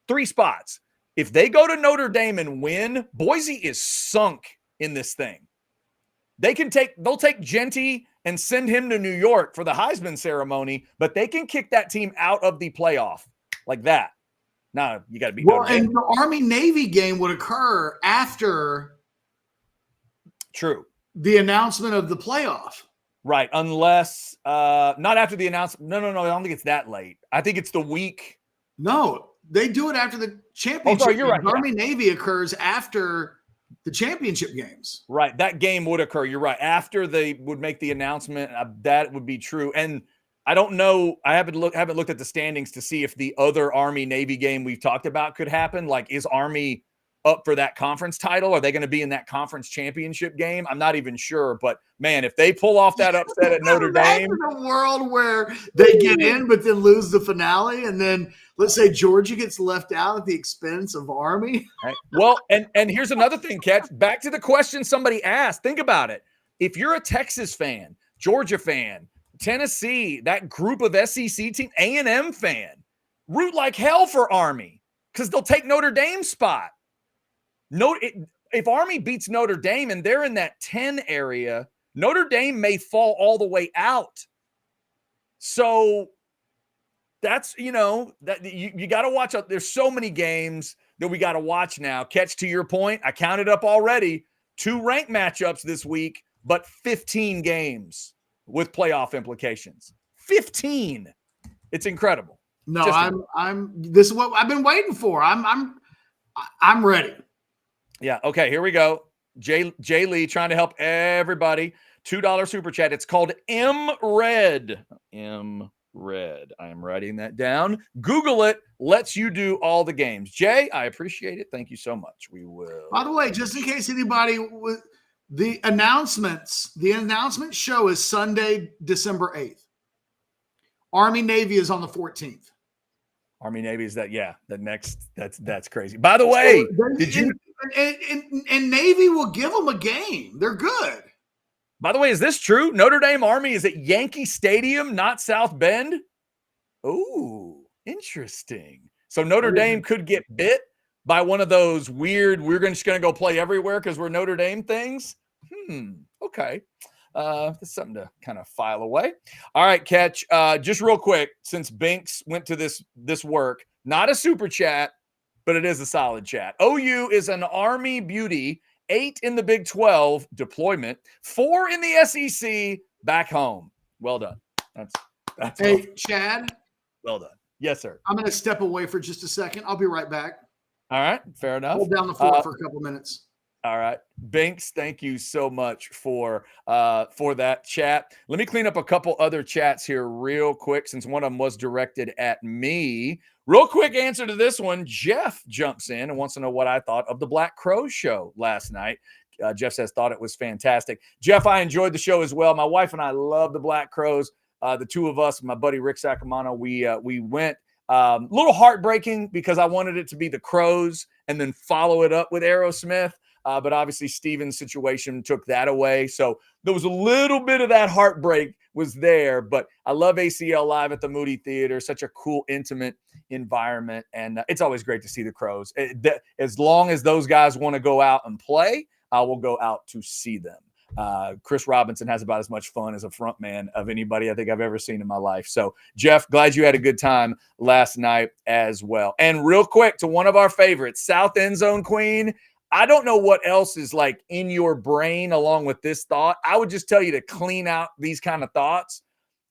3 spots. If they go to Notre Dame and win, Boise is sunk in this thing. They'll take Genty and send him to New York for the Heisman ceremony, but they can kick that team out of the playoff like that. Now you got to be well, and the Army-Navy game would occur after the announcement of the playoff. Right, unless not after the announcement. No, I don't think it's that late. I think it's the week. No, they do it after the championship. Oh, sorry, you're right. Army-Navy occurs after the championship games. Right, that game would occur. You're right. After they would make the announcement, that would be true. And I don't know. I haven't looked at the standings to see if the other Army-Navy game we've talked about could happen. Like, is Army up for that conference title? Are they going to be in that conference championship game? I'm not even sure. But, man, if they pull off that upset at Notre Dame. Imagine a world where they get in but then lose the finale, and then let's say Georgia gets left out at the expense of Army. Right. Well, and here's another thing, Catch. Back to the question somebody asked. Think about it. If you're a Texas fan, Georgia fan, Tennessee, that group of SEC team, A&M fan, root like hell for Army because they'll take Notre Dame's spot. If Army beats Notre Dame and they're in that 10 area, Notre Dame may fall all the way out. So that's, that you got to watch out. There's so many games that we got to watch now. Catch, to your point, I counted up already 2 ranked matchups this week, but 15 games with playoff implications. 15. It's incredible. No, this is what I've been waiting for. I'm ready. Yeah. Okay. Here we go. Jay Lee trying to help everybody. $2 super chat. It's called M-Red. M-Red. I am writing that down. Google it. Lets you do all the games. Jay, I appreciate it. Thank you so much. We will. By the way, just in case anybody the announcement show is Sunday, December 8th. Army Navy is on the 14th. Army Navy is that? Yeah, the next. That's crazy. By the way, did you? And Navy will give them a game. They're good. By the way, is this true? Notre Dame Army is at Yankee Stadium, not South Bend. Oh, interesting. So Notre Dame could get bit by one of those weird, we're just going to go play everywhere because we're Notre Dame things. Okay. That's something to kind of file away. All right, Catch. Just real quick, since Binks went to this work, not a super chat, but it is a solid chat. OU is an Army beauty, 8 in the Big 12 deployment, 4 in the SEC back home. Well done. That's hey, Chad. Well done. Yes, sir. I'm going to step away for just a second. I'll be right back. All right. Fair enough. Hold down the fort for a couple minutes. All right. Binks, thank you so much for that chat. Let me clean up a couple other chats here real quick since one of them was directed at me. Real quick answer to this one. Jeff jumps in and wants to know what I thought of the Black Crow show last night. Jeff says, thought it was fantastic. Jeff, I enjoyed the show as well. My wife and I love the Black Crows. The two of us, my buddy Rick Sacamano, we went. A little heartbreaking because I wanted it to be the Crows and then follow it up with Aerosmith. But obviously Steven's situation took that away. So there was a little bit of that heartbreak was there, but I love ACL Live at the Moody Theater. Such a cool, intimate environment. And it's always great to see the Crows. As long as those guys want to go out and play, I will go out to see them. Chris Robinson has about as much fun as a front man of anybody I think I've ever seen in my life. So, Jeff, glad you had a good time last night as well. And real quick to one of our favorites, South End Zone Queen. I don't know what else is like in your brain along with this thought. I would just tell you to clean out these kind of thoughts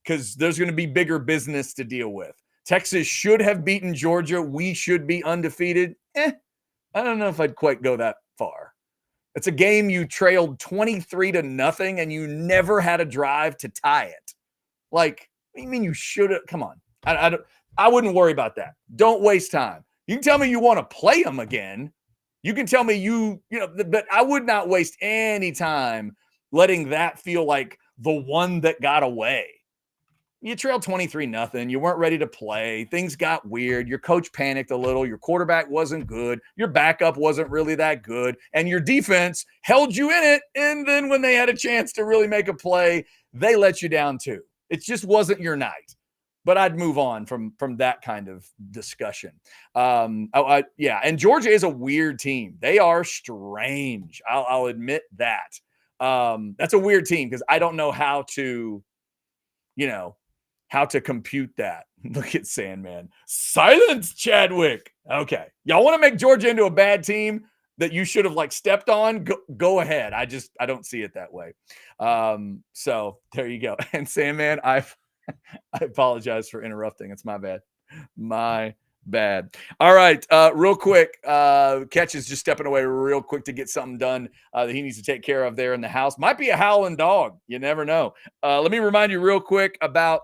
because there's going to be bigger business to deal with. Texas should have beaten Georgia. We should be undefeated. I don't know if I'd quite go that far. It's a game you trailed 23-0 and you never had a drive to tie it. Like, what do you mean you should have? Come on. I wouldn't worry about that. Don't waste time. You can tell me you want to play them again. You can tell me but I would not waste any time letting that feel like the one that got away. You trailed 23-0. You weren't ready to play. Things got weird. Your coach panicked a little. Your quarterback wasn't good. Your backup wasn't really that good. And your defense held you in it. And then when they had a chance to really make a play, they let you down too. It just wasn't your night. But I'd move on from that kind of discussion. And Georgia is a weird team. They are strange. I'll admit that. That's a weird team because I don't know how to compute that. Look at Sandman. Silence, Chadwick. Okay. Y'all want to make Georgia into a bad team that you should have stepped on? Go ahead. I don't see it that way. So there you go. And Sandman, I apologize for interrupting. It's my bad. My bad. All right. Real quick. Catch is just stepping away real quick to get something done that he needs to take care of there in the house. Might be a howling dog. You never know. Let me remind you real quick about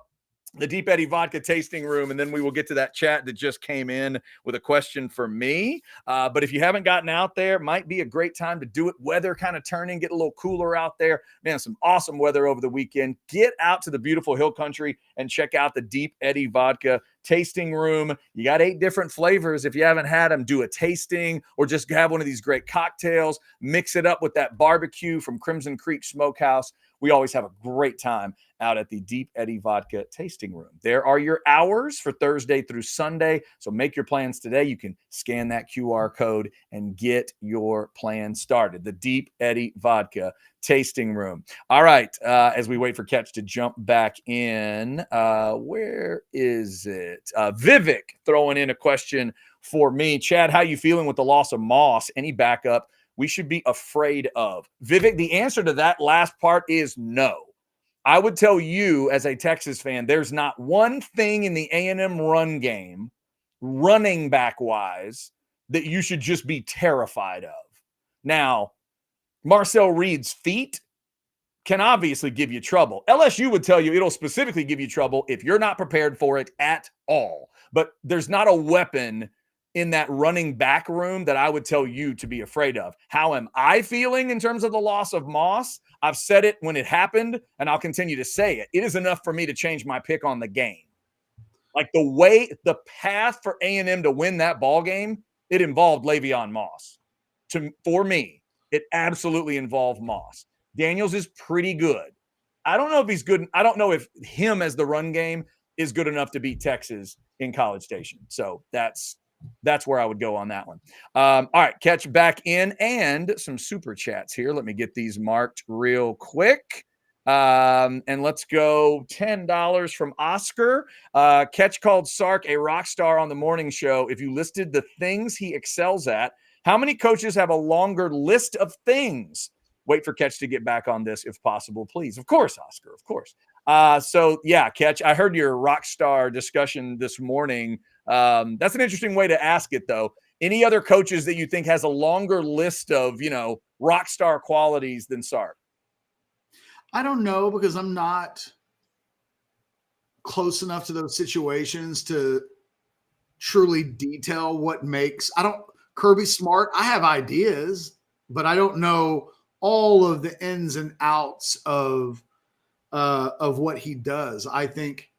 the Deep Eddy Vodka tasting room, and then we will get to that chat that just came in with a question for me. But if you haven't gotten out there, might be a great time to do it. Weather kind of turning, get a little cooler out there. Man, some awesome weather over the weekend. Get out to the beautiful hill country and check out the Deep Eddy Vodka tasting room. You got 8 different flavors. If you haven't had them, do a tasting or just have one of these great cocktails. Mix it up with that barbecue from Crimson Creek Smokehouse. We always have a great time out at the Deep Eddy Vodka tasting room. There are your hours for Thursday through Sunday. So make your plans today. You can scan that QR code and get your plan started. The Deep Eddy Vodka tasting room. All right. As we wait for Catch to jump back in, where is it? Vivek throwing in a question for me. Chad, how you feeling with the loss of Moss? Any backup we should be afraid of? Vivek, the answer to that last part is no. I would tell you as a Texas fan, there's not one thing in the A&M run game, running back wise, that you should just be terrified of. Now, Marcel Reed's feet can obviously give you trouble. LSU would tell you it'll specifically give you trouble if you're not prepared for it at all. But there's not a weapon in that running back room that I would tell you to be afraid of. How am I feeling in terms of the loss of Moss? I've said it when it happened, and I'll continue to say it. It is enough for me to change my pick on the game. Like the path for A&M to win that ball game, it involved Le'Veon Moss. For me, it absolutely involved Moss. Daniels is pretty good. I don't know if he's good. I don't know if him as the run game is good enough to beat Texas in College Station. So that's where I would go on that one. All right, catch back in and some super chats here. Let me get these marked real quick. And let's go $10 from Oscar. Catch called Sark a rock star on the morning show. If you listed the things he excels at, how many coaches have a longer list of things? Wait for Catch to get back on this if possible, please. Of course, Oscar, of course. So yeah, Catch, I heard your rock star discussion this morning. That's an interesting way to ask it, though. Any other coaches that you think has a longer list of, rock star qualities than Sark? I don't know, because I'm not close enough to those situations to truly detail what makes. Kirby Smart, I have ideas, but I don't know all of the ins and outs of what he does. I think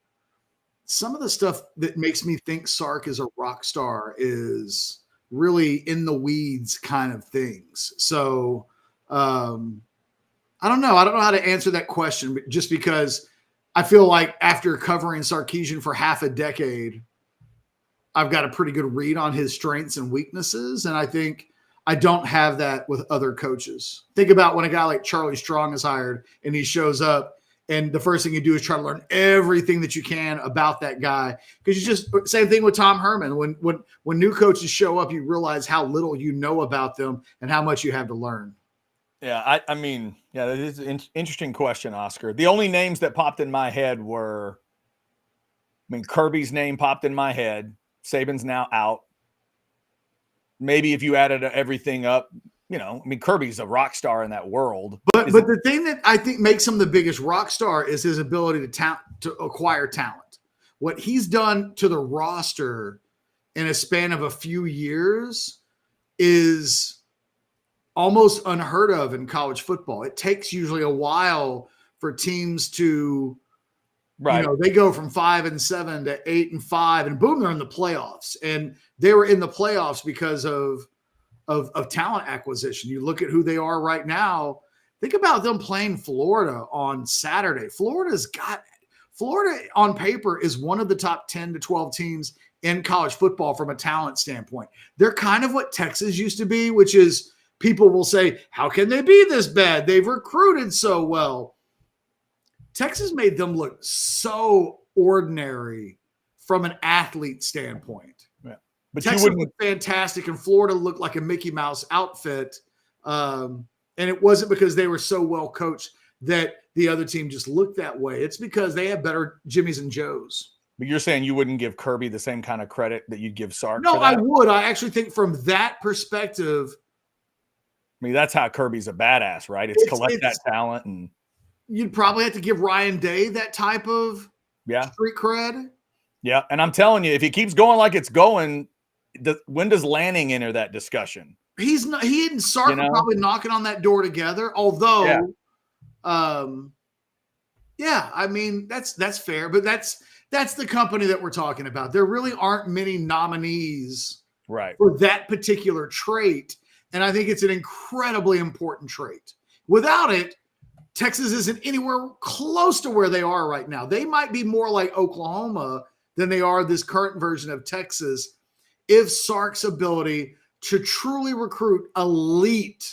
some of the stuff that makes me think Sark is a rock star is really in the weeds kind of things. So I don't know. I don't know how to answer that question, but just because I feel like after covering Sarkisian for half a decade, I've got a pretty good read on his strengths and weaknesses. And I think I don't have that with other coaches. Think about when a guy like Charlie Strong is hired and he shows up, and the first thing you do is try to learn everything that you can about that guy. Because same thing with Tom Herman. When new coaches show up, you realize how little you know about them and how much you have to learn. Yeah, I mean, that is an interesting question, Oscar. The only names that popped in my head were, Kirby's name popped in my head. Saban's now out. Maybe if you added everything up, Kirby's a rock star in that world. But the thing that I think makes him the biggest rock star is his ability to acquire talent. What he's done to the roster in a span of a few years is almost unheard of in college football. It takes usually a while for teams to, right. They go from 5-7 to 8-5, and boom, they're in the playoffs. And they were in the playoffs because of talent acquisition. You look at who they are right now. Think about them playing Florida on Saturday. Florida on paper is one of the top 10 to 12 teams in college football from a talent standpoint. They're kind of what Texas used to be, which is people will say, how can they be this bad? They've recruited so well. Texas made them look so ordinary from an athlete standpoint. Yeah. But Texas looked fantastic, and Florida looked like a Mickey Mouse outfit. And it wasn't because they were so well coached that the other team just looked that way. It's because they have better Jimmies and Joes. But you're saying you wouldn't give Kirby the same kind of credit that you'd give Sark? No, I would. I actually think from that perspective, that's how Kirby's a badass, right? It's collect that talent, and you'd probably have to give Ryan Day that type of street cred. Yeah, and I'm telling you, if he keeps going like it's going, when does Lanning enter that discussion? He's not. He and Sark are probably knocking on that door together. Although, that's fair. But that's the company that we're talking about. There really aren't many nominees, right, for that particular trait, and I think it's an incredibly important trait. Without it, Texas isn't anywhere close to where they are right now. They might be more like Oklahoma than they are this current version of Texas if Sark's ability to truly recruit elite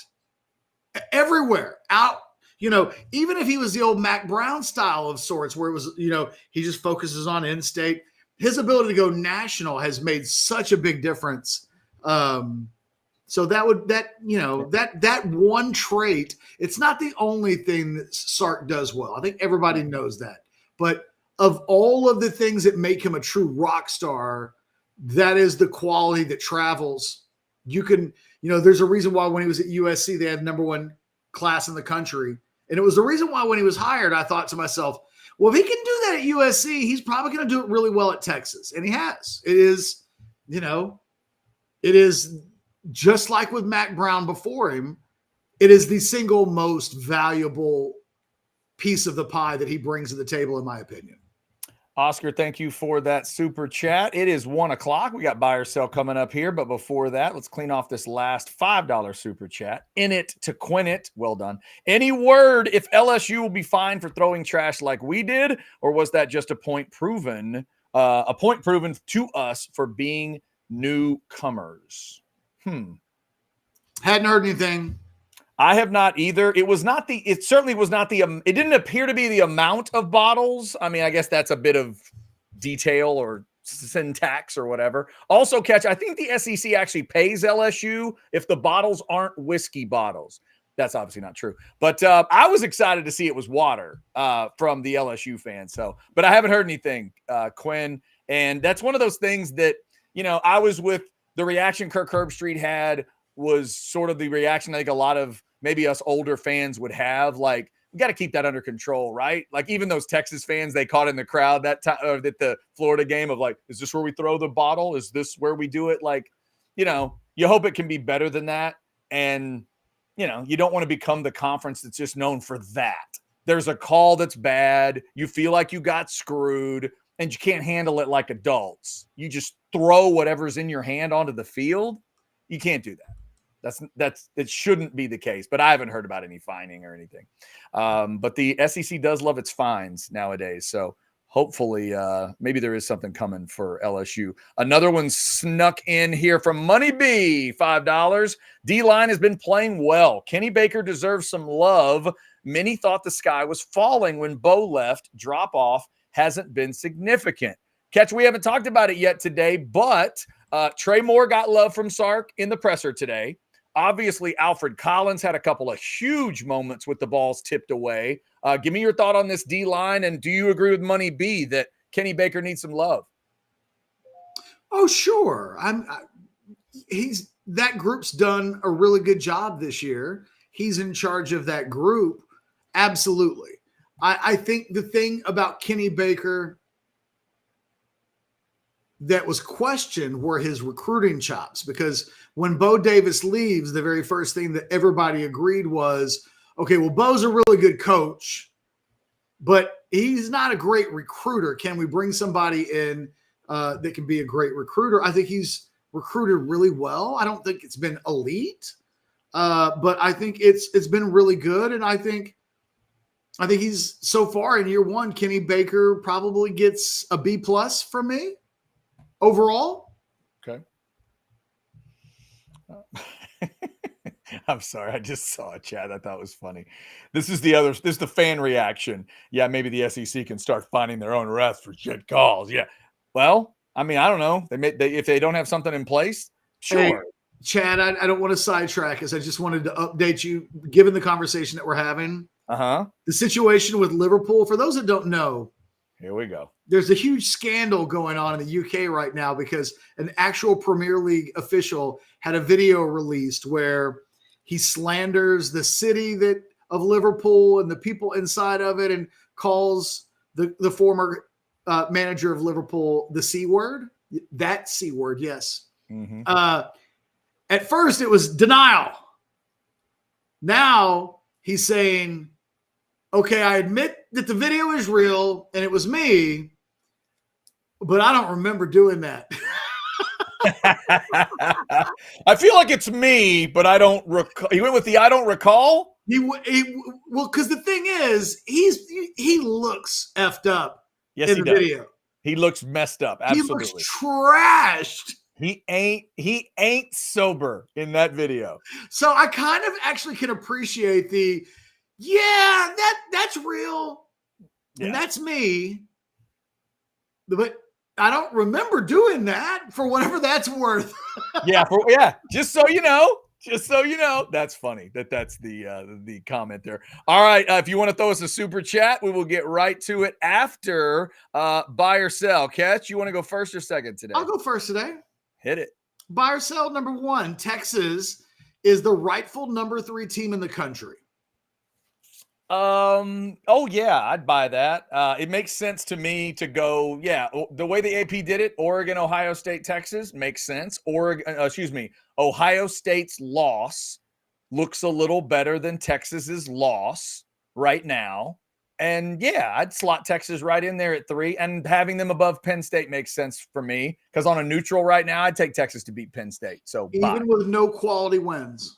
everywhere out, even if he was the old Mac Brown style of sorts where it was, he just focuses on in-state, his ability to go national has made such a big difference. So that one trait, it's not the only thing that Sark does well. I think everybody knows that. But of all of the things that make him a true rock star, that is the quality that travels. You can, there's a reason why when he was at USC, they had #1 class in the country. And it was the reason why when he was hired, I thought to myself, well, if he can do that at USC, he's probably going to do it really well at Texas. And he has. It is just like with Mac Brown before him, it is the single most valuable piece of the pie that he brings to the table, in my opinion. Oscar, thank you for that super chat. It is 1 o'clock. We got buy or sell coming up here. But before that, let's clean off this last $5 super chat. In it to Quinn it. Well done. Any word if LSU will be fined for throwing trash like we did? Or was that just a point proven to us for being newcomers? Hadn't heard anything. I have not either. It certainly was not it didn't appear to be the amount of bottles. I mean, I guess that's a bit of detail or syntax or whatever. Also, Catch, I think the SEC actually pays LSU if the bottles aren't whiskey bottles. That's obviously not true. But I was excited to see it was water from the LSU fans. But I haven't heard anything, Quinn. And that's one of those things that, I was with the reaction Kirk Herbstreit had was sort of the reaction I think a lot of maybe us older fans would have. Like, we got to keep that under control, right? Like, even those Texas fans they caught in the crowd that time at the Florida game of like, is this where we throw the bottle? Is this where we do it? Like, you hope it can be better than that. And, you don't want to become the conference that's just known for that. There's a call that's bad. You feel like you got screwed and you can't handle it like adults. You just throw whatever's in your hand onto the field. You can't do that. It shouldn't be the case, but I haven't heard about any fining or anything. But the SEC does love its fines nowadays. So hopefully maybe there is something coming for LSU. Another one snuck in here from Money B, $5. D-line has been playing well. Kenny Baker deserves some love. Many thought the sky was falling when Bo left. Drop off hasn't been significant. Catch, we haven't talked about it yet today, but Trey Moore got love from Sark in the presser today. Obviously, Alfred Collins had a couple of huge moments with the balls tipped away. Give me your thought on this D-line, and do you agree with Money B that Kenny Baker needs some love? Oh, sure. That group's done a really good job this year. He's in charge of that group. Absolutely. I think the thing about Kenny Baker that was questioned were his recruiting chops, because when Bo Davis leaves, the very first thing that everybody agreed was, okay, well, Bo's a really good coach, but he's not a great recruiter. Can we bring somebody in that can be a great recruiter? I think he's recruited really well. I don't think it's been elite, but I think it's been really good. And I think he's, so far in year one, Kenny Baker probably gets a B+ from me overall. Okay. I'm sorry. I just saw a chat I thought was funny. This is the fan reaction. Yeah, maybe the SEC can start finding their own refs for shit calls. Yeah. Well, I mean, I don't know. If they don't have something in place, sure. Hey, Chad, I don't want to sidetrack us. I just wanted to update you, given the conversation that we're having. The situation with Liverpool, for those that don't know, here we go. There's a huge scandal going on in the UK right now because an actual Premier League official had a video released where he slanders the city of Liverpool and the people inside of it, and calls the former manager of Liverpool the C word. That C word, yes. Mm-hmm. At first, it was denial. Now he's saying, okay, I admit that the video is real and it was me, but I don't remember doing that. I feel like it's me, but I don't recall. He went with the I don't recall? Well, because the thing is, he looks effed up in the video. He looks messed up. Absolutely. He looks trashed. He ain't sober in that video. So I kind of actually can appreciate that's real. Yeah. And that's me. But I don't remember doing that, for whatever that's worth. Just so you know. That's funny. That's the comment there. All right. If you want to throw us a super chat, we will get right to it after buy or sell. Catch, you want to go first or second today? I'll go first today. Hit it. Buy or sell number 1. Texas is the rightful number 3 team in the country. Oh yeah, I'd buy that. It makes sense to me to go, the way the AP did it, Oregon, Ohio State, Texas makes sense. Ohio State's loss looks a little better than Texas's loss right now. And yeah, I'd slot Texas right in there at 3, and having them above Penn State makes sense for me because on a neutral right now, I'd take Texas to beat Penn State. So even with no quality wins.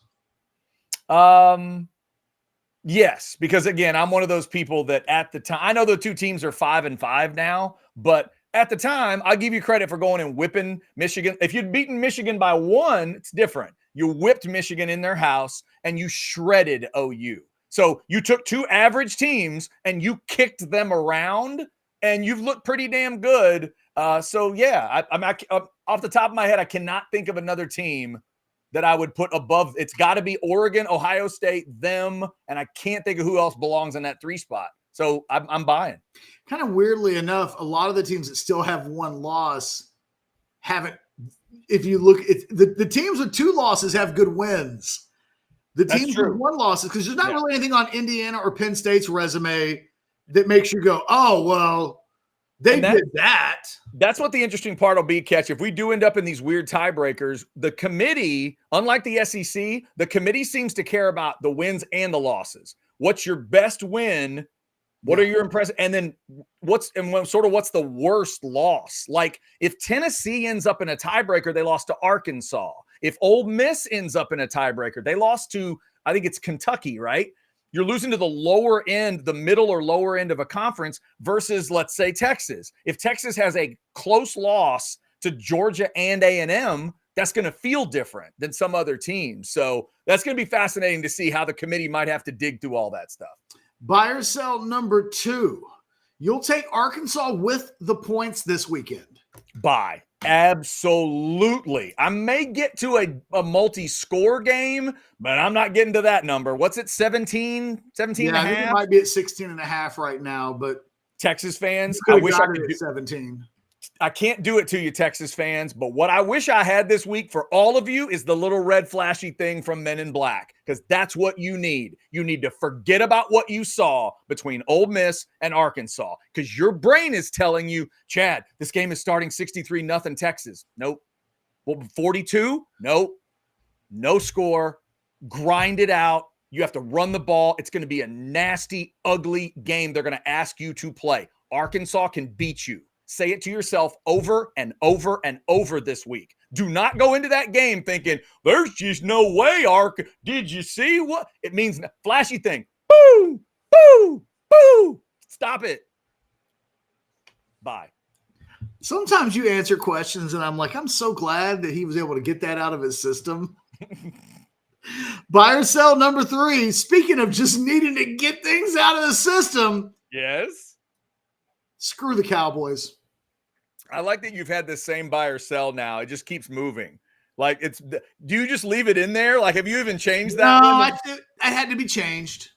Yes, because again, I'm one of those people that at the time, I know the two teams are 5-5 now, but at the time, I'll give you credit for going and whipping Michigan. If you'd beaten Michigan by 1, it's different. You whipped Michigan in their house and you shredded OU. So you took 2 average teams and you kicked them around, and you've looked pretty damn good. So yeah, I'm off the top of my head, I cannot think of another team that I would put above. It's got to be Oregon, Ohio State, them, and I can't think of who else belongs in that 3 spot. So I'm buying. Kind of weirdly enough, a lot of the teams that still have 1 loss haven't. If you look at the teams with 2 losses have good wins. The teams with 1 loss, because there's not really anything on Indiana or Penn State's resume that makes you go, oh, well, they did that. That's what the interesting part will be, Catch. If we do end up in these weird tiebreakers, the committee, unlike the SEC, the committee seems to care about the wins and the losses. What's your best win? What are your impressive? And then what's the worst loss? Like if Tennessee ends up in a tiebreaker, they lost to Arkansas. If Ole Miss ends up in a tiebreaker, they lost to, I think it's Kentucky, right? You're losing to the lower end, the middle or lower end of a conference versus, let's say, Texas. If Texas has a close loss to Georgia and A&M, that's going to feel different than some other teams. So that's going to be fascinating to see how the committee might have to dig through all that stuff. Buy or sell number 2. You'll take Arkansas with the points this weekend. Buy. Absolutely. I may get to a multi-score game, but I'm not getting to that number. What's it, 17 and a half? I think it might be at 16 and a half right now, but Texas fans, I wish I could do 17. I can't do it to you, Texas fans, but what I wish I had this week for all of you is the little red flashy thing from Men in Black, because that's what you need. You need to forget about what you saw between Ole Miss and Arkansas, because your brain is telling you, Chad, this game is starting 63-0 Texas. Nope. Well, 42? Nope. No score. Grind it out. You have to run the ball. It's going to be a nasty, ugly game they're going to ask you to play. Arkansas can beat you. Say it to yourself over and over and over this week. Do not go into that game thinking, there's just no way, Did you see what? It means flashy thing. Boo, boo, boo. Stop it. Bye. Sometimes you answer questions and I'm like, I'm so glad that he was able to get that out of his system. Buy or sell number 3. Speaking of just needing to get things out of the system. Yes. Screw the Cowboys. I like that you've had this same buy or sell now. It just keeps moving. Like do you just leave it in there? Like, have you even changed that? No, I had to be changed.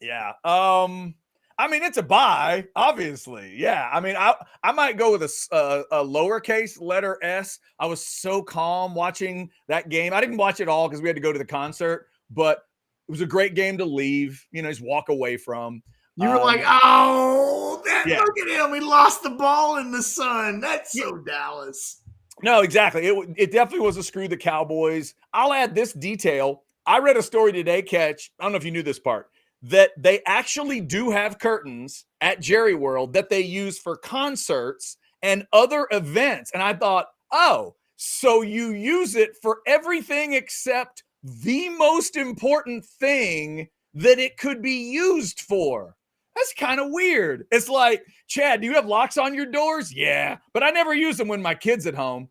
Yeah. I mean, it's a buy, obviously. Yeah. I mean, I might go with a lowercase letter S. I was so calm watching that game. I didn't watch it all because we had to go to the concert, but it was a great game to leave, just walk away from. You were like, oh, look at him. He lost the ball in the sun. That's so Dallas. No, exactly. It definitely was a screw the Cowboys. I'll add this detail. I read a story today, Catch. I don't know if you knew this part, that they actually do have curtains at Jerry World that they use for concerts and other events. And I thought, oh, so you use it for everything except the most important thing that it could be used for. That's kind of weird. It's like, Chad, do you have locks on your doors? Yeah, but I never use them when my kid's at home.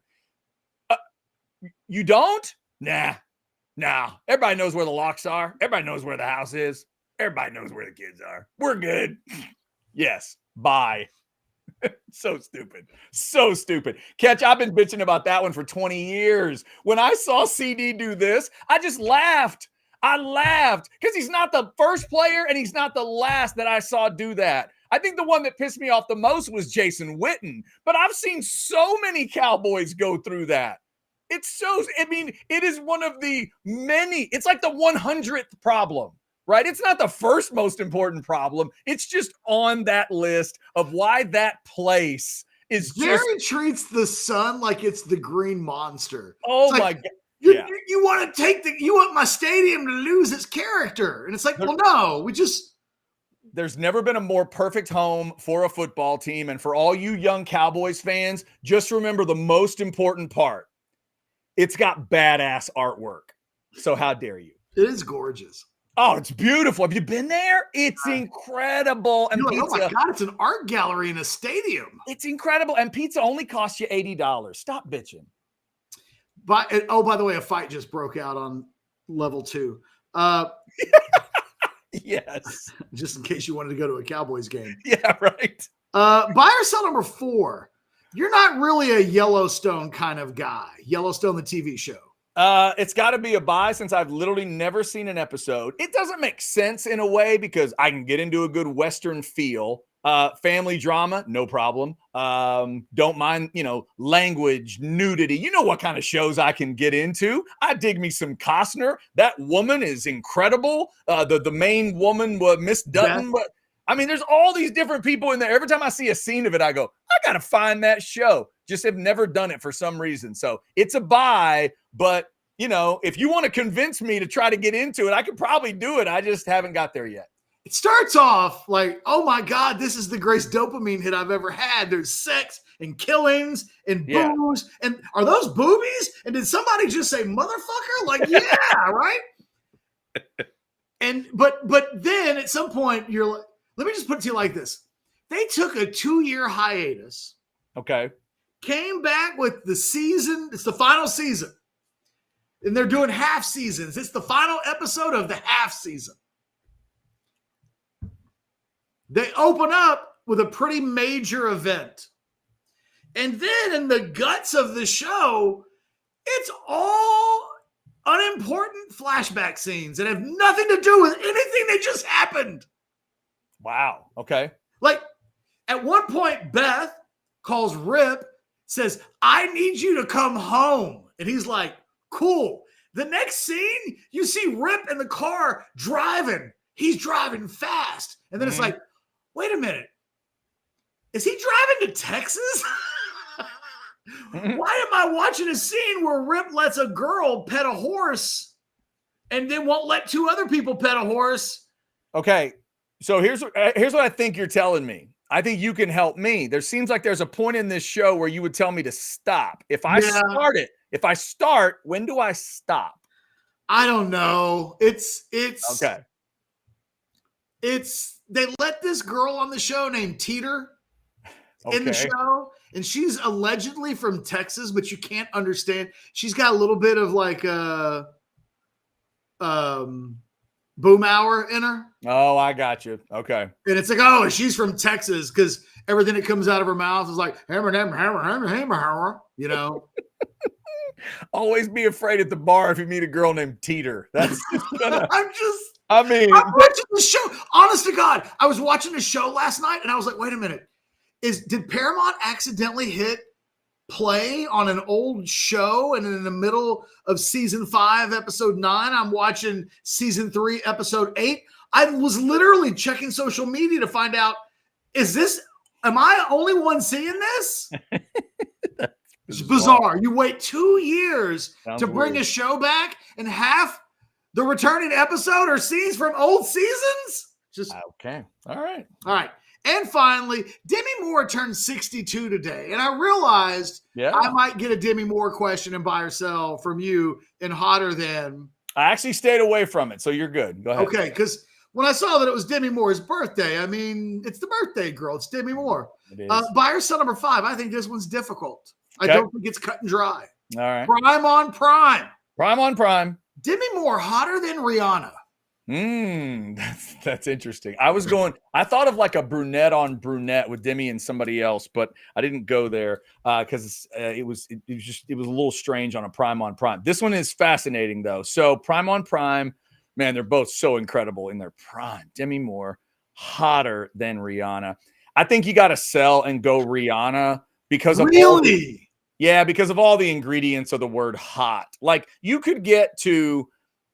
You don't? Nah. Everybody knows where the locks are. Everybody knows where the house is. Everybody knows where the kids are. We're good. Yes. Bye. So stupid. Catch, I've been bitching about that one for 20 years. When I saw CD do this, I just laughed. I laughed because he's not the first player and he's not the last that I saw do that. I think the one that pissed me off the most was Jason Witten, but I've seen so many Cowboys go through that. It is one of the many, it's like the 100th problem, right? It's not the first most important problem. It's just on that list of why that place is Jerry treats the sun like it's the green monster. Oh my God. You want my stadium to lose its character. And it's like, well, no, There's never been a more perfect home for a football team. And for all you young Cowboys fans, just remember the most important part. It's got badass artwork. So how dare you? It is gorgeous. Oh, it's beautiful. Have you been there? It's incredible. And You're like, pizza, oh my God, it's an art gallery in a stadium. it's incredible. And pizza only costs you $80. Stop bitching. By the way, a fight just broke out on level 2. Yes. Just in case you wanted to go to a Cowboys game. Yeah, right. Buy or sell number 4. You're not really a Yellowstone kind of guy. Yellowstone, the TV show. It's got to be a buy since I've literally never seen an episode. It doesn't make sense in a way because I can get into a good Western feel. Family drama, no problem. Don't mind, language, nudity. You know what kind of shows I can get into. I dig me some Costner. That woman is incredible. The main woman, Miss Dutton. Beth. I mean, there's all these different people in there. Every time I see a scene of it, I go, I got to find that show. Just have never done it for some reason. So it's a buy, but if you want to convince me to try to get into it, I could probably do it. I just haven't got there yet. It starts off like, oh my God, this is the greatest dopamine hit I've ever had. There's sex and killings and booze. And are those boobies? And did somebody just say motherfucker? Like, yeah, right? But then at some point you're like, let me just put it to you like this. They took a 2-year hiatus. Okay. Came back with the season. It's the final season. And they're doing half seasons. It's the final episode of the half season. They open up with a pretty major event. And then in the guts of the show, it's all unimportant flashback scenes that have nothing to do with anything that just happened. Wow. Okay. Like at one point, Beth calls Rip, says, I need you to come home. And he's like, cool. The next scene, you see Rip in the car driving. He's driving fast. And then it's like, wait a minute. Is he driving to Texas? Why am I watching a scene where Rip lets a girl pet a horse and then won't let 2 other people pet a horse? Okay. So here's what I think you're telling me. I think you can help me. There seems like there's a point in this show where you would tell me to stop. If I start, when do I stop? I don't know. It's okay. They let this girl on the show named Teeter in the show, and she's allegedly from Texas, but you can't understand. She's got a little bit of like Boomhauer in her. Oh, I got you. Okay. And it's like, oh, she's from Texas because everything that comes out of her mouth is like, hammer, you know. Always be afraid at the bar if you meet a girl named Teeter. That's I'm watching the show. Honest to God, I was watching the show last night and I was like, wait a minute. Did Paramount accidentally hit play on an old show, and in the middle of season 5, episode 9, I'm watching season 3, episode 8? I was literally checking social media to find out, am I the only one seeing this? It's bizarre. You wait 2 years to bring a show back, and half the returning episode are scenes from old seasons? Just okay. All right. And finally, Demi Moore turned 62 today. And I realized I might get a Demi Moore question in buy or sell from you in Hotter Than. I actually stayed away from it, so you're good. Go ahead. Okay, because when I saw that it was Demi Moore's birthday, I mean, it's the birthday girl. It's Demi Moore. It is. Buy or sell number 5. I think this one's difficult. Okay. I don't think it's cut and dry. All right. Prime on prime. Prime on prime. Demi Moore hotter than Rihanna. That's interesting. I thought of like a brunette on brunette with Demi and somebody else, but I didn't go there because it was a little strange on a prime on prime. This one is fascinating though. So prime on prime, man, they're both so incredible in their prime. Demi Moore, hotter than Rihanna. I think you got to sell and go Rihanna because of because of all the ingredients of the word hot. Like you could get to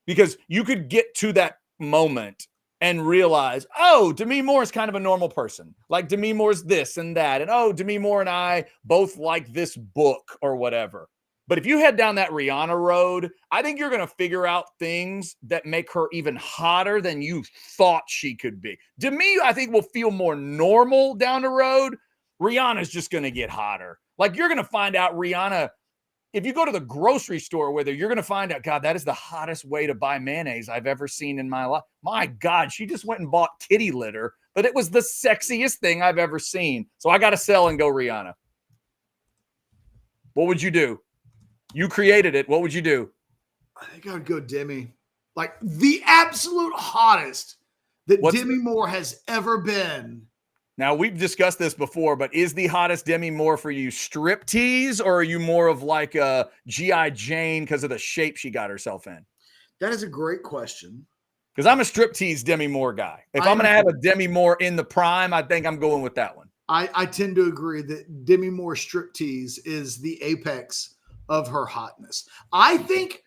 that moment and realize, oh, Demi Moore is kind of a normal person. Like Demi Moore's this and that. And oh, Demi Moore and I both like this book or whatever. But if you head down that Rihanna road, I think you're going to figure out things that make her even hotter than you thought she could be. Demi, I think, will feel more normal down the road. Rihanna's just going to get hotter. Like, you're going to find out Rihanna, if you go to the grocery store with her, you're going to find out, God, that is the hottest way to buy mayonnaise I've ever seen in my life. My God, she just went and bought kitty litter, but it was the sexiest thing I've ever seen. So I got to sell and go Rihanna. What would you do? You created it. What would you do? I think I would go Demi. Like the absolute hottest that Demi Moore has ever been. Now, we've discussed this before, but is the hottest Demi Moore for you striptease, or are you more of like a G.I. Jane because of the shape she got herself in? That is a great question. Because I'm a striptease Demi Moore guy. If I'm going to have a Demi Moore in the prime, I think I'm going with that one. I tend to agree that Demi Moore striptease is the apex of her hotness. I think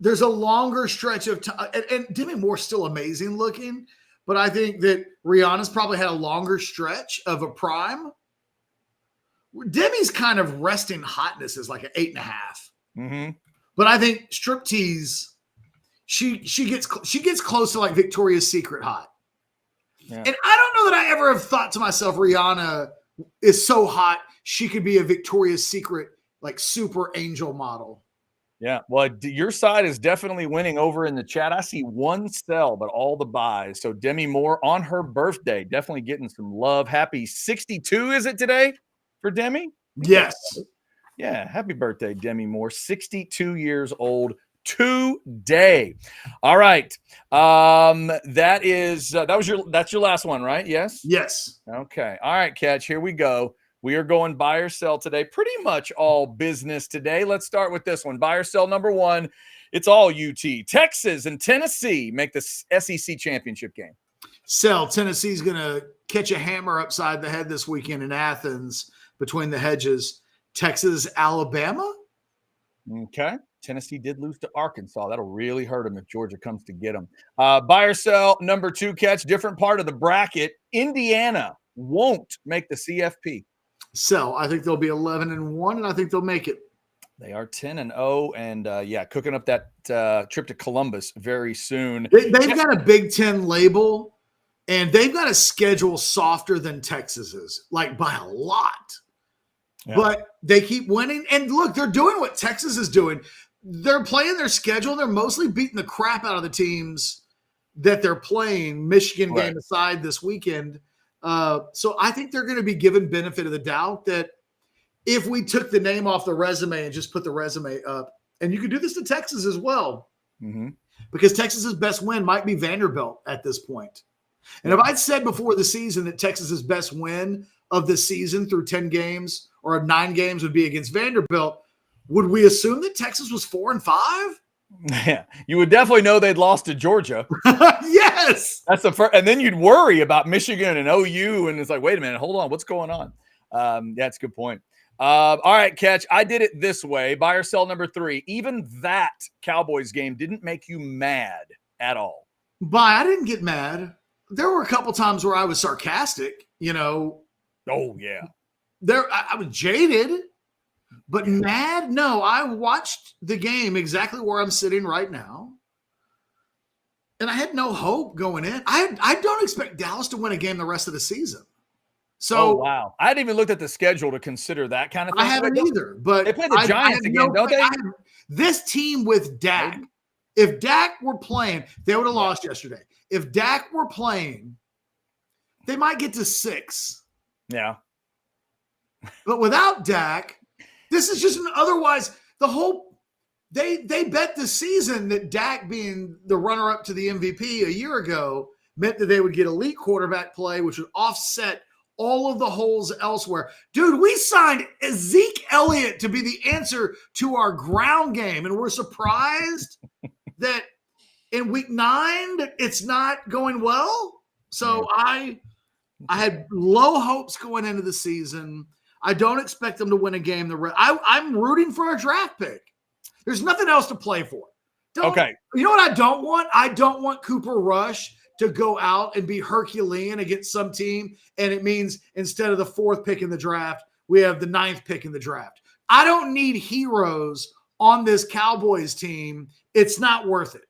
there's a longer stretch of time, and Demi Moore's still amazing looking, but I think that Rihanna's probably had a longer stretch of a prime. Demi's kind of resting hotness is like an 8.5. Mm-hmm. But I think striptease, she gets close to like Victoria's Secret hot. Yeah. And I don't know that I ever have thought to myself, Rihanna is so hot she could be a Victoria's Secret like super angel model. Yeah, well, your side is definitely winning over in the chat. I see one sell, but all the buys. So Demi Moore on her birthday, definitely getting some love. Happy 62, is it today for Demi? Yes. Yeah, happy birthday, Demi Moore. 62 years old today. All right. That's your last one, right? Yes? Yes. Okay. All right, Catch. Here we go. We are going buy or sell today. Pretty much all business today. Let's start with this one. Buy or sell number one. It's all UT. Texas and Tennessee make the SEC championship game. Sell. Tennessee's going to catch a hammer upside the head this weekend in Athens between the hedges. Texas, Alabama. Okay. Tennessee did lose to Arkansas. That'll really hurt them if Georgia comes to get them. Buy or sell number two, Catch. Different part of the bracket. Indiana won't make the CFP. Sell. I think they'll be 11-1, and I think they'll make it. They are 10-0, and cooking up that trip to Columbus very soon. They've got a Big Ten label, and they've got a schedule softer than Texas's, like by a lot. Yeah. But they keep winning, and look, they're doing what Texas is doing. They're playing their schedule. They're mostly beating the crap out of the teams that they're playing, Michigan game aside this weekend. So I think they're going to be given benefit of the doubt that if we took the name off the resume and just put the resume up, and you could do this to Texas as well, because Texas's best win might be Vanderbilt at this point. And if I'd said before the season that Texas's best win of the season through 10 games or 9 games would be against Vanderbilt, would we assume that Texas was 4-5? Yeah, you would definitely know they'd lost to Georgia. Yes, that's the first, and then you'd worry about Michigan and OU, and it's like, wait a minute, hold on, what's going on? That's a good point. All right, Catch. I did it this way. Buy or sell number 3. Even that Cowboys game didn't make you mad at all. Buy. I didn't get mad. There were a couple times where I was sarcastic. Oh yeah. I was jaded. But mad? No, I watched the game exactly where I'm sitting right now. And I had no hope going in. I don't expect Dallas to win a game the rest of the season. So, wow. I hadn't even looked at the schedule to consider that kind of thing. I haven't either. But they play the Giants again, don't they? This team with Dak, if Dak were playing, they would have lost yesterday. If Dak were playing, they might get to 6. Yeah. But without Dak, this is just otherwise the whole they bet the season that Dak being the runner-up to the MVP a year ago meant that they would get elite quarterback play, which would offset all of the holes elsewhere. Dude, we signed Zeke Elliott to be the answer to our ground game, and we're surprised that in week 9 that it's not going well. So I had low hopes going into the season. I don't expect them to win a game. I'm rooting for a draft pick. There's nothing else to play for. Okay. You know what I don't want? I don't want Cooper Rush to go out and be Herculean against some team, and it means instead of the 4th pick in the draft, we have the 9th pick in the draft. I don't need heroes on this Cowboys team. It's not worth it.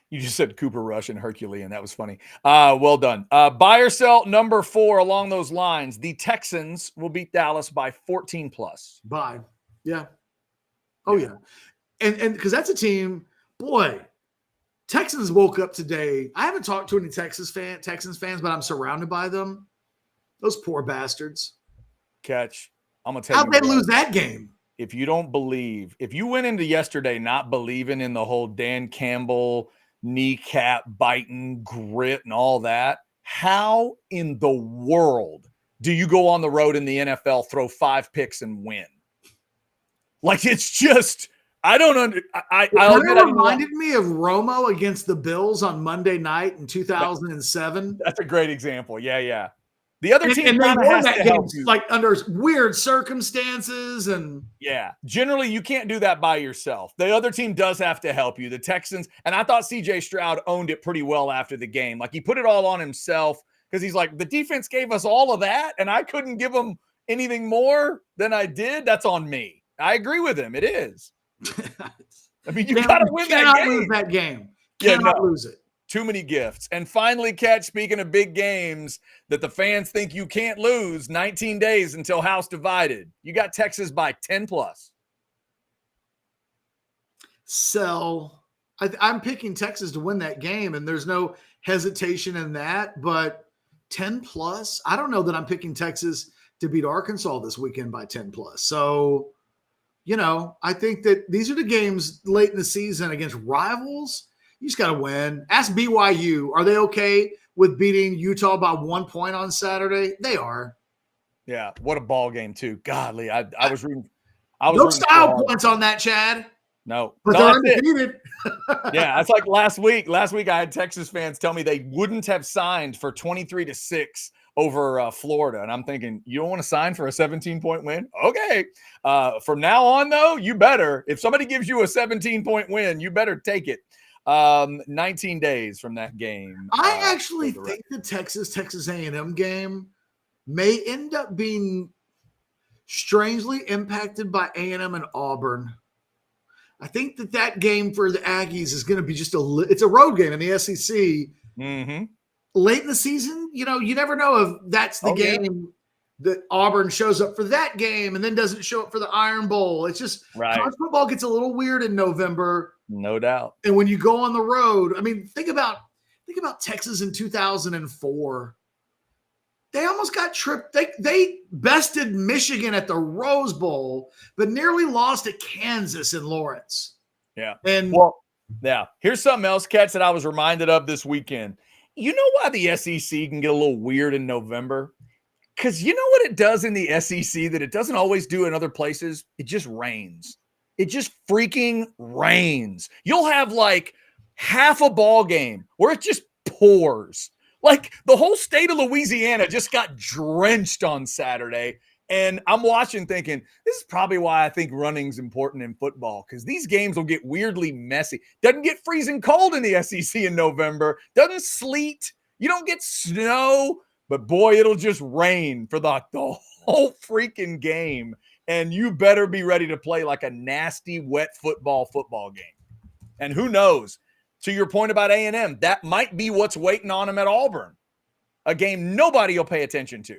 You just said Cooper Rush and Herculean. That was funny. Well done. Buy or sell number 4 along those lines. The Texans will beat Dallas by 14 plus. Buy. Yeah. Oh, yeah. And because that's a team, boy, Texans woke up today. I haven't talked to any Texans fans, but I'm surrounded by them. Those poor bastards. Catch. I'm going to tell you. How'd they lose that game? If you don't believe, if you went into yesterday not believing in the whole Dan Campbell kneecap biting grit and all that, how in the world do you go on the road in the NFL, throw 5 picks and win? Like, it's just, I don't under. It reminded me of Romo against the Bills on Monday night in 2007. That's a great example. Yeah. The other team and they won has that to game help you. like under weird circumstances, and Generally you can't do that by yourself. The other team does have to help you. The Texans, and I thought CJ Stroud owned it pretty well after the game. Like, he put it all on himself because he's like, the defense gave us all of that and I couldn't give them anything more than I did. That's on me. I agree with him. It is. I mean, you got to win that game. Lose that game. Cannot lose it. Too many gifts. And finally, Catch, speaking of big games that the fans think you can't lose, 19 days until House divided. You got Texas by 10 plus. Sell. I'm picking Texas to win that game, and there's no hesitation in that. But 10 plus, I don't know that I'm picking Texas to beat Arkansas this weekend by 10 plus. So, I think that these are the games late in the season against rivals. You just got to win. Ask BYU. Are they okay with beating Utah by 1 point on Saturday? They are. Yeah. What a ball game, too. Godly. I was reading. No style points on that, Chad. No. But they're undefeated. Yeah. That's like last week. Last week, I had Texas fans tell me they wouldn't have signed for 23-6 over Florida. And I'm thinking, you don't want to sign for a 17-point win? Okay. From now on, though, you better. If somebody gives you a 17-point win, you better take it. 19 days from that game. I actually think the Texas A&M game may end up being strangely impacted by A&M and Auburn. I think that game for the Aggies is going to be it's a road game in the SEC. Mm-hmm. Late in the season, you never know if that's the game that Auburn shows up for that game and then doesn't show up for the Iron Bowl. It's just college football gets a little weird in November. No doubt. And when you go on the road, I mean, think about Texas in 2004. They almost got tripped. They bested Michigan at the Rose Bowl, but nearly lost to Kansas in Lawrence. Yeah. And here's something else, Cats, that I was reminded of this weekend. You know why the SEC can get a little weird in November? Because you know what it does in the SEC that it doesn't always do in other places? It just rains. It just freaking rains. You'll have like half a ball game where it just pours. Like the whole state of Louisiana just got drenched on Saturday. And I'm watching thinking, this is probably why I think running's important in football, because these games will get weirdly messy. Doesn't get freezing cold in the SEC in November. Doesn't sleet. You don't get snow. But boy, it'll just rain for the whole freaking game. And you better be ready to play like a nasty, wet football game. And who knows, to your point about A&M, that might be what's waiting on them at Auburn. A game nobody will pay attention to.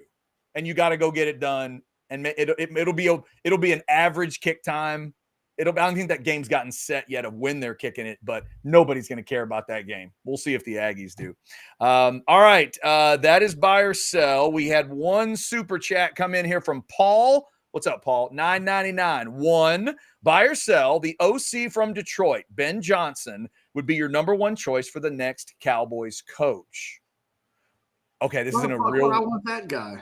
And you got to go get it done. And it'll be an average kick time. I don't think that game's gotten set yet of when they're kicking it, but nobody's going to care about that game. We'll see if the Aggies do. All right. That is buy or sell. We had one super chat come in here from Paul. What's up, Paul? $9.99. One, buy or sell. The OC from Detroit, Ben Johnson, would be your number one choice for the next Cowboys coach. Okay, this isn't a real. I want that guy.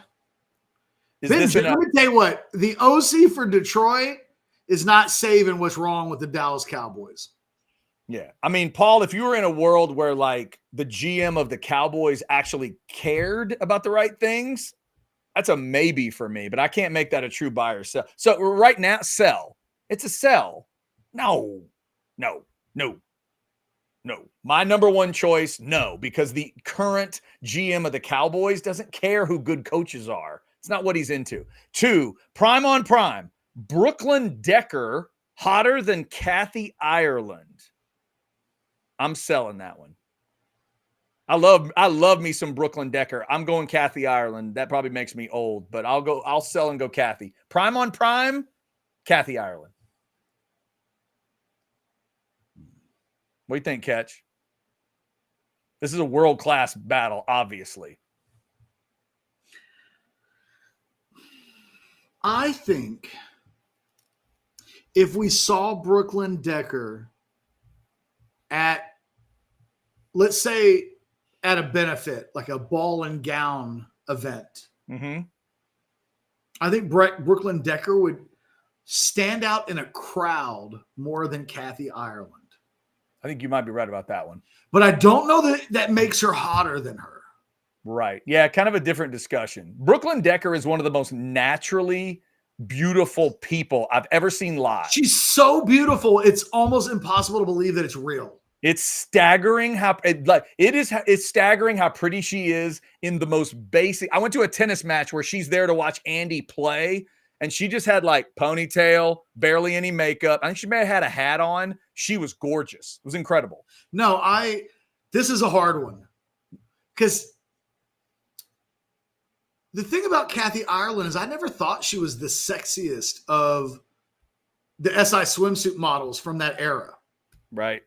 Let me tell you what. The OC for Detroit is not saving what's wrong with the Dallas Cowboys. Yeah. I mean, Paul, if you were in a world where like the GM of the Cowboys actually cared about the right things, that's a maybe for me, but I can't make that a true buy or sell. So right now, sell. It's a sell. No. My number one choice, no, because the current GM of the Cowboys doesn't care who good coaches are. It's not what he's into. Two, prime on prime. Brooklyn Decker hotter than Kathy Ireland. I'm selling that one. I love me some Brooklyn Decker. I'm going Kathy Ireland. That probably makes me old, but I'll sell and go Kathy. Prime on prime, Kathy Ireland. What do you think, Catch? This is a world-class battle, obviously. I think if we saw Brooklyn Decker at, let's say, at a benefit, like a ball and gown event, I think Brooklyn Decker would stand out in a crowd more than Kathy Ireland. I think you might be right about that one. But I don't know that that makes her hotter than her. Right. Yeah, kind of a different discussion. Brooklyn Decker is one of the most naturally beautiful people I've ever seen live. She's so beautiful, it's almost impossible to believe that it's real. It's staggering it's staggering how pretty she is in the most basic. I went to a tennis match where she's there to watch Andy play, and she just had like ponytail, barely any makeup. I think she may have had a hat on. She was gorgeous. It was incredible. No, this is a hard one. Because the thing about Kathy Ireland is I never thought she was the sexiest of the SI swimsuit models from that era. Right.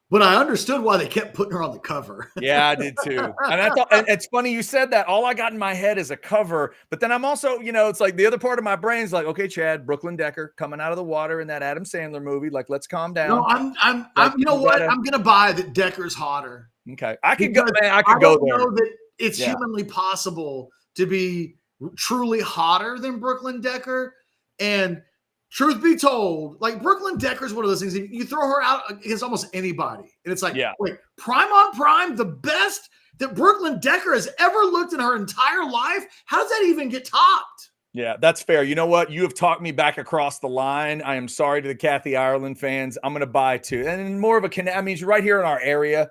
But I understood why they kept putting her on the cover. Yeah, I did too. And I thought, and it's funny you said that. All I got in my head is a cover, but then I'm also, it's like the other part of my brain is like, okay, Chad, Brooklyn Decker coming out of the water in that Adam Sandler movie. Like, let's calm down. No, I'm you know what? I'm gonna buy that Decker's hotter. Okay, I could go there. I don't know that it's humanly possible to be truly hotter than Brooklyn Decker. And truth be told, like Brooklyn Decker's one of those things. You throw her out against almost anybody, and it's like, wait, prime on prime, the best that Brooklyn Decker has ever looked in her entire life. How does that even get topped? Yeah, that's fair. You know what? You have talked me back across the line. I am sorry to the Kathy Ireland fans. I'm going to buy two, and more of a. I mean, she's right here in our area,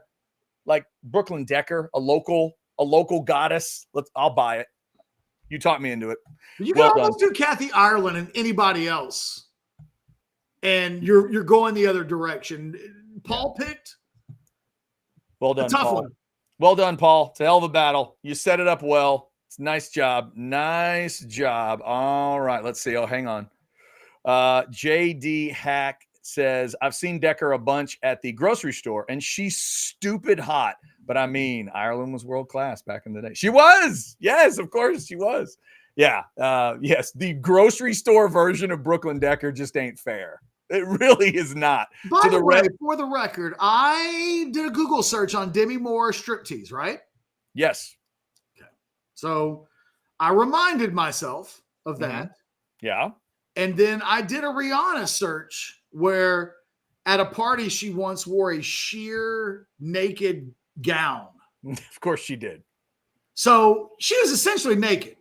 like Brooklyn Decker, a local goddess. I'll buy it. You talked me into it. You can almost do Kathy Ireland and anybody else, and you're going the other direction. Paul picked. Well done, tough Paul. one. Well done, Paul. It's a hell of a battle. You set it up well. It's nice job. Nice job. All right, let's see. Oh, hang on. JD Hack says, I've seen Decker a bunch at the grocery store, and she's stupid hot. But I mean, Ireland was world class back in the day. She was. Yes, of course she was. Yeah. Yes. The grocery store version of Brooklyn Decker just ain't fair. It really is not. By the way, for the record, I did a Google search on Demi Moore striptease, right? Yes. Okay. So I reminded myself of that. Yeah. And then I did a Rihanna search where at a party she once wore a sheer naked gown. Of course she did. So she was essentially naked.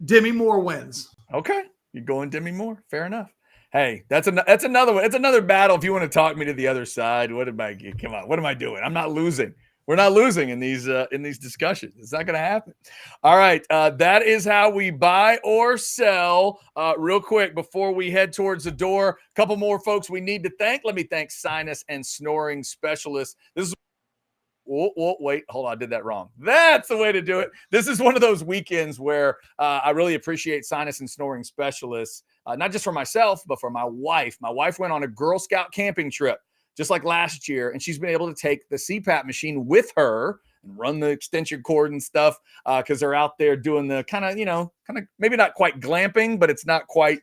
Demi Moore wins. Okay. You're going Demi Moore. Fair enough. Hey, that's another one. It's another battle. If you want to talk me to the other side, come on. What am I doing? I'm not losing. We're not losing in these discussions. It's not going to happen. All right. That is how we buy or sell. Real quick, before we head towards the door, a couple more folks we need to thank. Let me thank Sinus and Snoring Specialists. This is wait, hold on. I did that wrong. That's the way to do it. This is one of those weekends where I really appreciate Sinus and Snoring Specialists, not just for myself, but for my wife. My wife went on a Girl Scout camping trip just like last year, and she's been able to take the CPAP machine with her and run the extension cord and stuff because they're out there doing the kind of maybe not quite glamping, but it's not quite,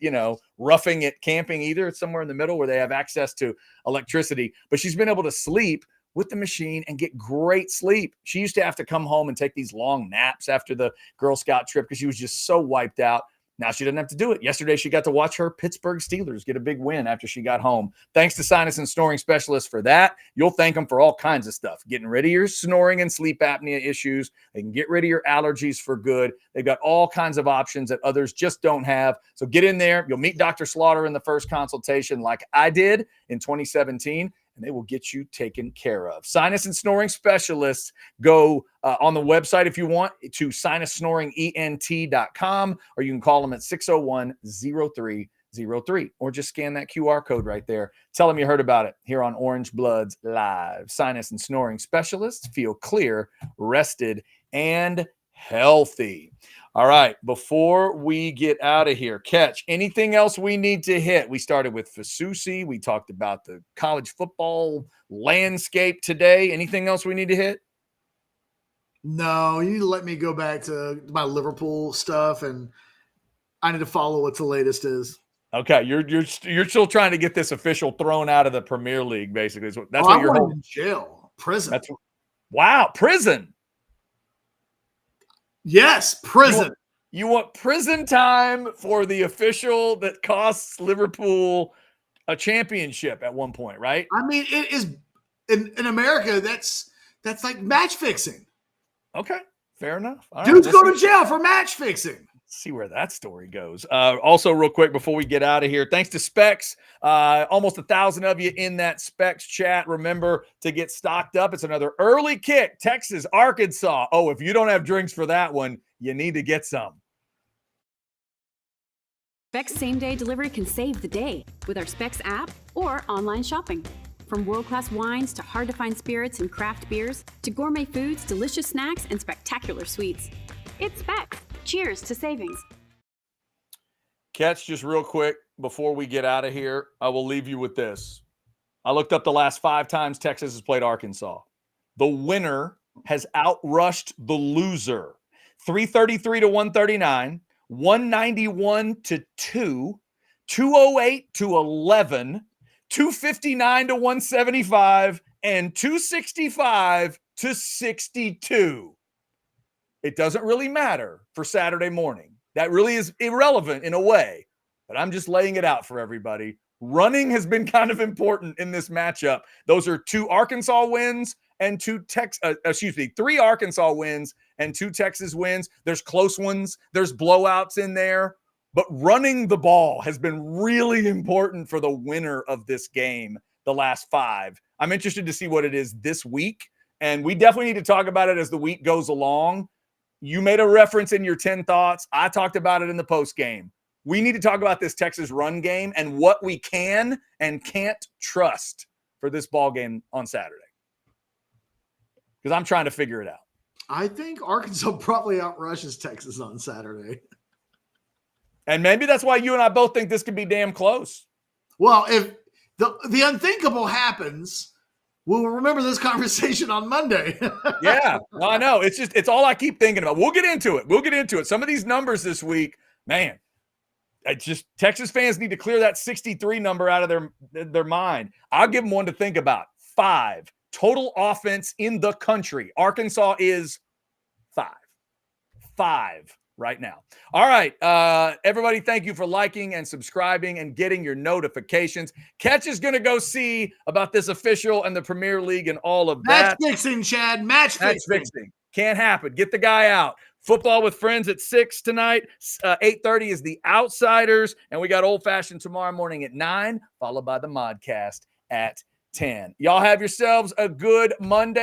roughing it camping either. It's somewhere in the middle where they have access to electricity, but she's been able to sleep with the machine and get great sleep. She used to have to come home and take these long naps after the Girl Scout trip because she was just so wiped out. Now she doesn't have to do it. Yesterday, she got to watch her Pittsburgh Steelers get a big win after she got home. Thanks to Sinus and Snoring Specialists for that. You'll thank them for all kinds of stuff. Getting rid of your snoring and sleep apnea issues. They can get rid of your allergies for good. They've got all kinds of options that others just don't have. So get in there. You'll meet Dr. Slaughter in the first consultation like I did in 2017. and they will get you taken care of. Sinus and snoring specialists. Go on the website if you want to sinussnoringent.com, or you can call them at 601-0303, or just scan that QR code right there. Tell them you heard about it here on Orange Bloods Live. Sinus and snoring specialists. Feel clear, rested, and healthy. All right, before we get out of here, Catch, anything else we need to hit? We started with Fasusi. We talked about the college football landscape today. Anything else we need to hit? No, you need to let me go back to my Liverpool stuff, and I need to follow what the latest is. Okay, you're still trying to get this official thrown out of the Premier League, basically. That's what you're holding in jail, prison. Wow, prison. Yes, prison. You want prison time for the official that costs Liverpool a championship at one point, right? I mean, it is in America. That's like match fixing. Okay, fair enough. All Dudes right, go to jail for match fixing. See where that story goes. Also, real quick before we get out of here, thanks to Specs, almost 1,000 of you in that Specs chat. Remember to get stocked up. It's another early kick, Texas, Arkansas. Oh, if you don't have drinks for that one, you need to get some. Specs same-day delivery can save the day with our Specs app or online shopping. From world-class wines to hard-to-find spirits and craft beers to gourmet foods, delicious snacks, and spectacular sweets. It's Specs. Cheers to savings. Catch, just real quick before we get out of here, I will leave you with this. I looked up the last 5 times Texas has played Arkansas. The winner has outrushed the loser. 333 to 139, 191 to 2, 208 to 11, 259 to 175, and 265 to 62. It doesn't really matter for Saturday morning. That really is irrelevant in a way, but I'm just laying it out for everybody. Running has been kind of important in this matchup. Those are 2 Arkansas wins and 3 Arkansas wins and 2 Texas wins. There's close ones. There's blowouts in there, but running the ball has been really important for the winner of this game the last 5. I'm interested to see what it is this week, and we definitely need to talk about it as the week goes along. You made a reference in your 10 thoughts. I talked about it in the post game. We need to talk about this Texas run game and what we can and can't trust for this ball game on Saturday. Because I'm trying to figure it out. I think Arkansas probably outrushes Texas on Saturday. And maybe that's why you and I both think this could be damn close. Well, if the unthinkable happens, we'll remember this conversation on Monday. Yeah, no, I know. It's all I keep thinking about. We'll get into it. Some of these numbers this week, man, Texas fans need to clear that 63 number out of their mind. I'll give them one to think about. 5 total offense in the country. Arkansas is 5. 5 right now. All right, everybody, thank you for liking and subscribing and getting your notifications. Catch is going to go see about this official and the Premier League and all of that. Match fixing, Chad. Match fixing. Can't happen. Get the guy out. Football with Friends at 6 tonight. 8:30 is The Outsiders, and we got Old Fashioned tomorrow morning at 9, followed by the Modcast at 10. Y'all have yourselves a good Monday.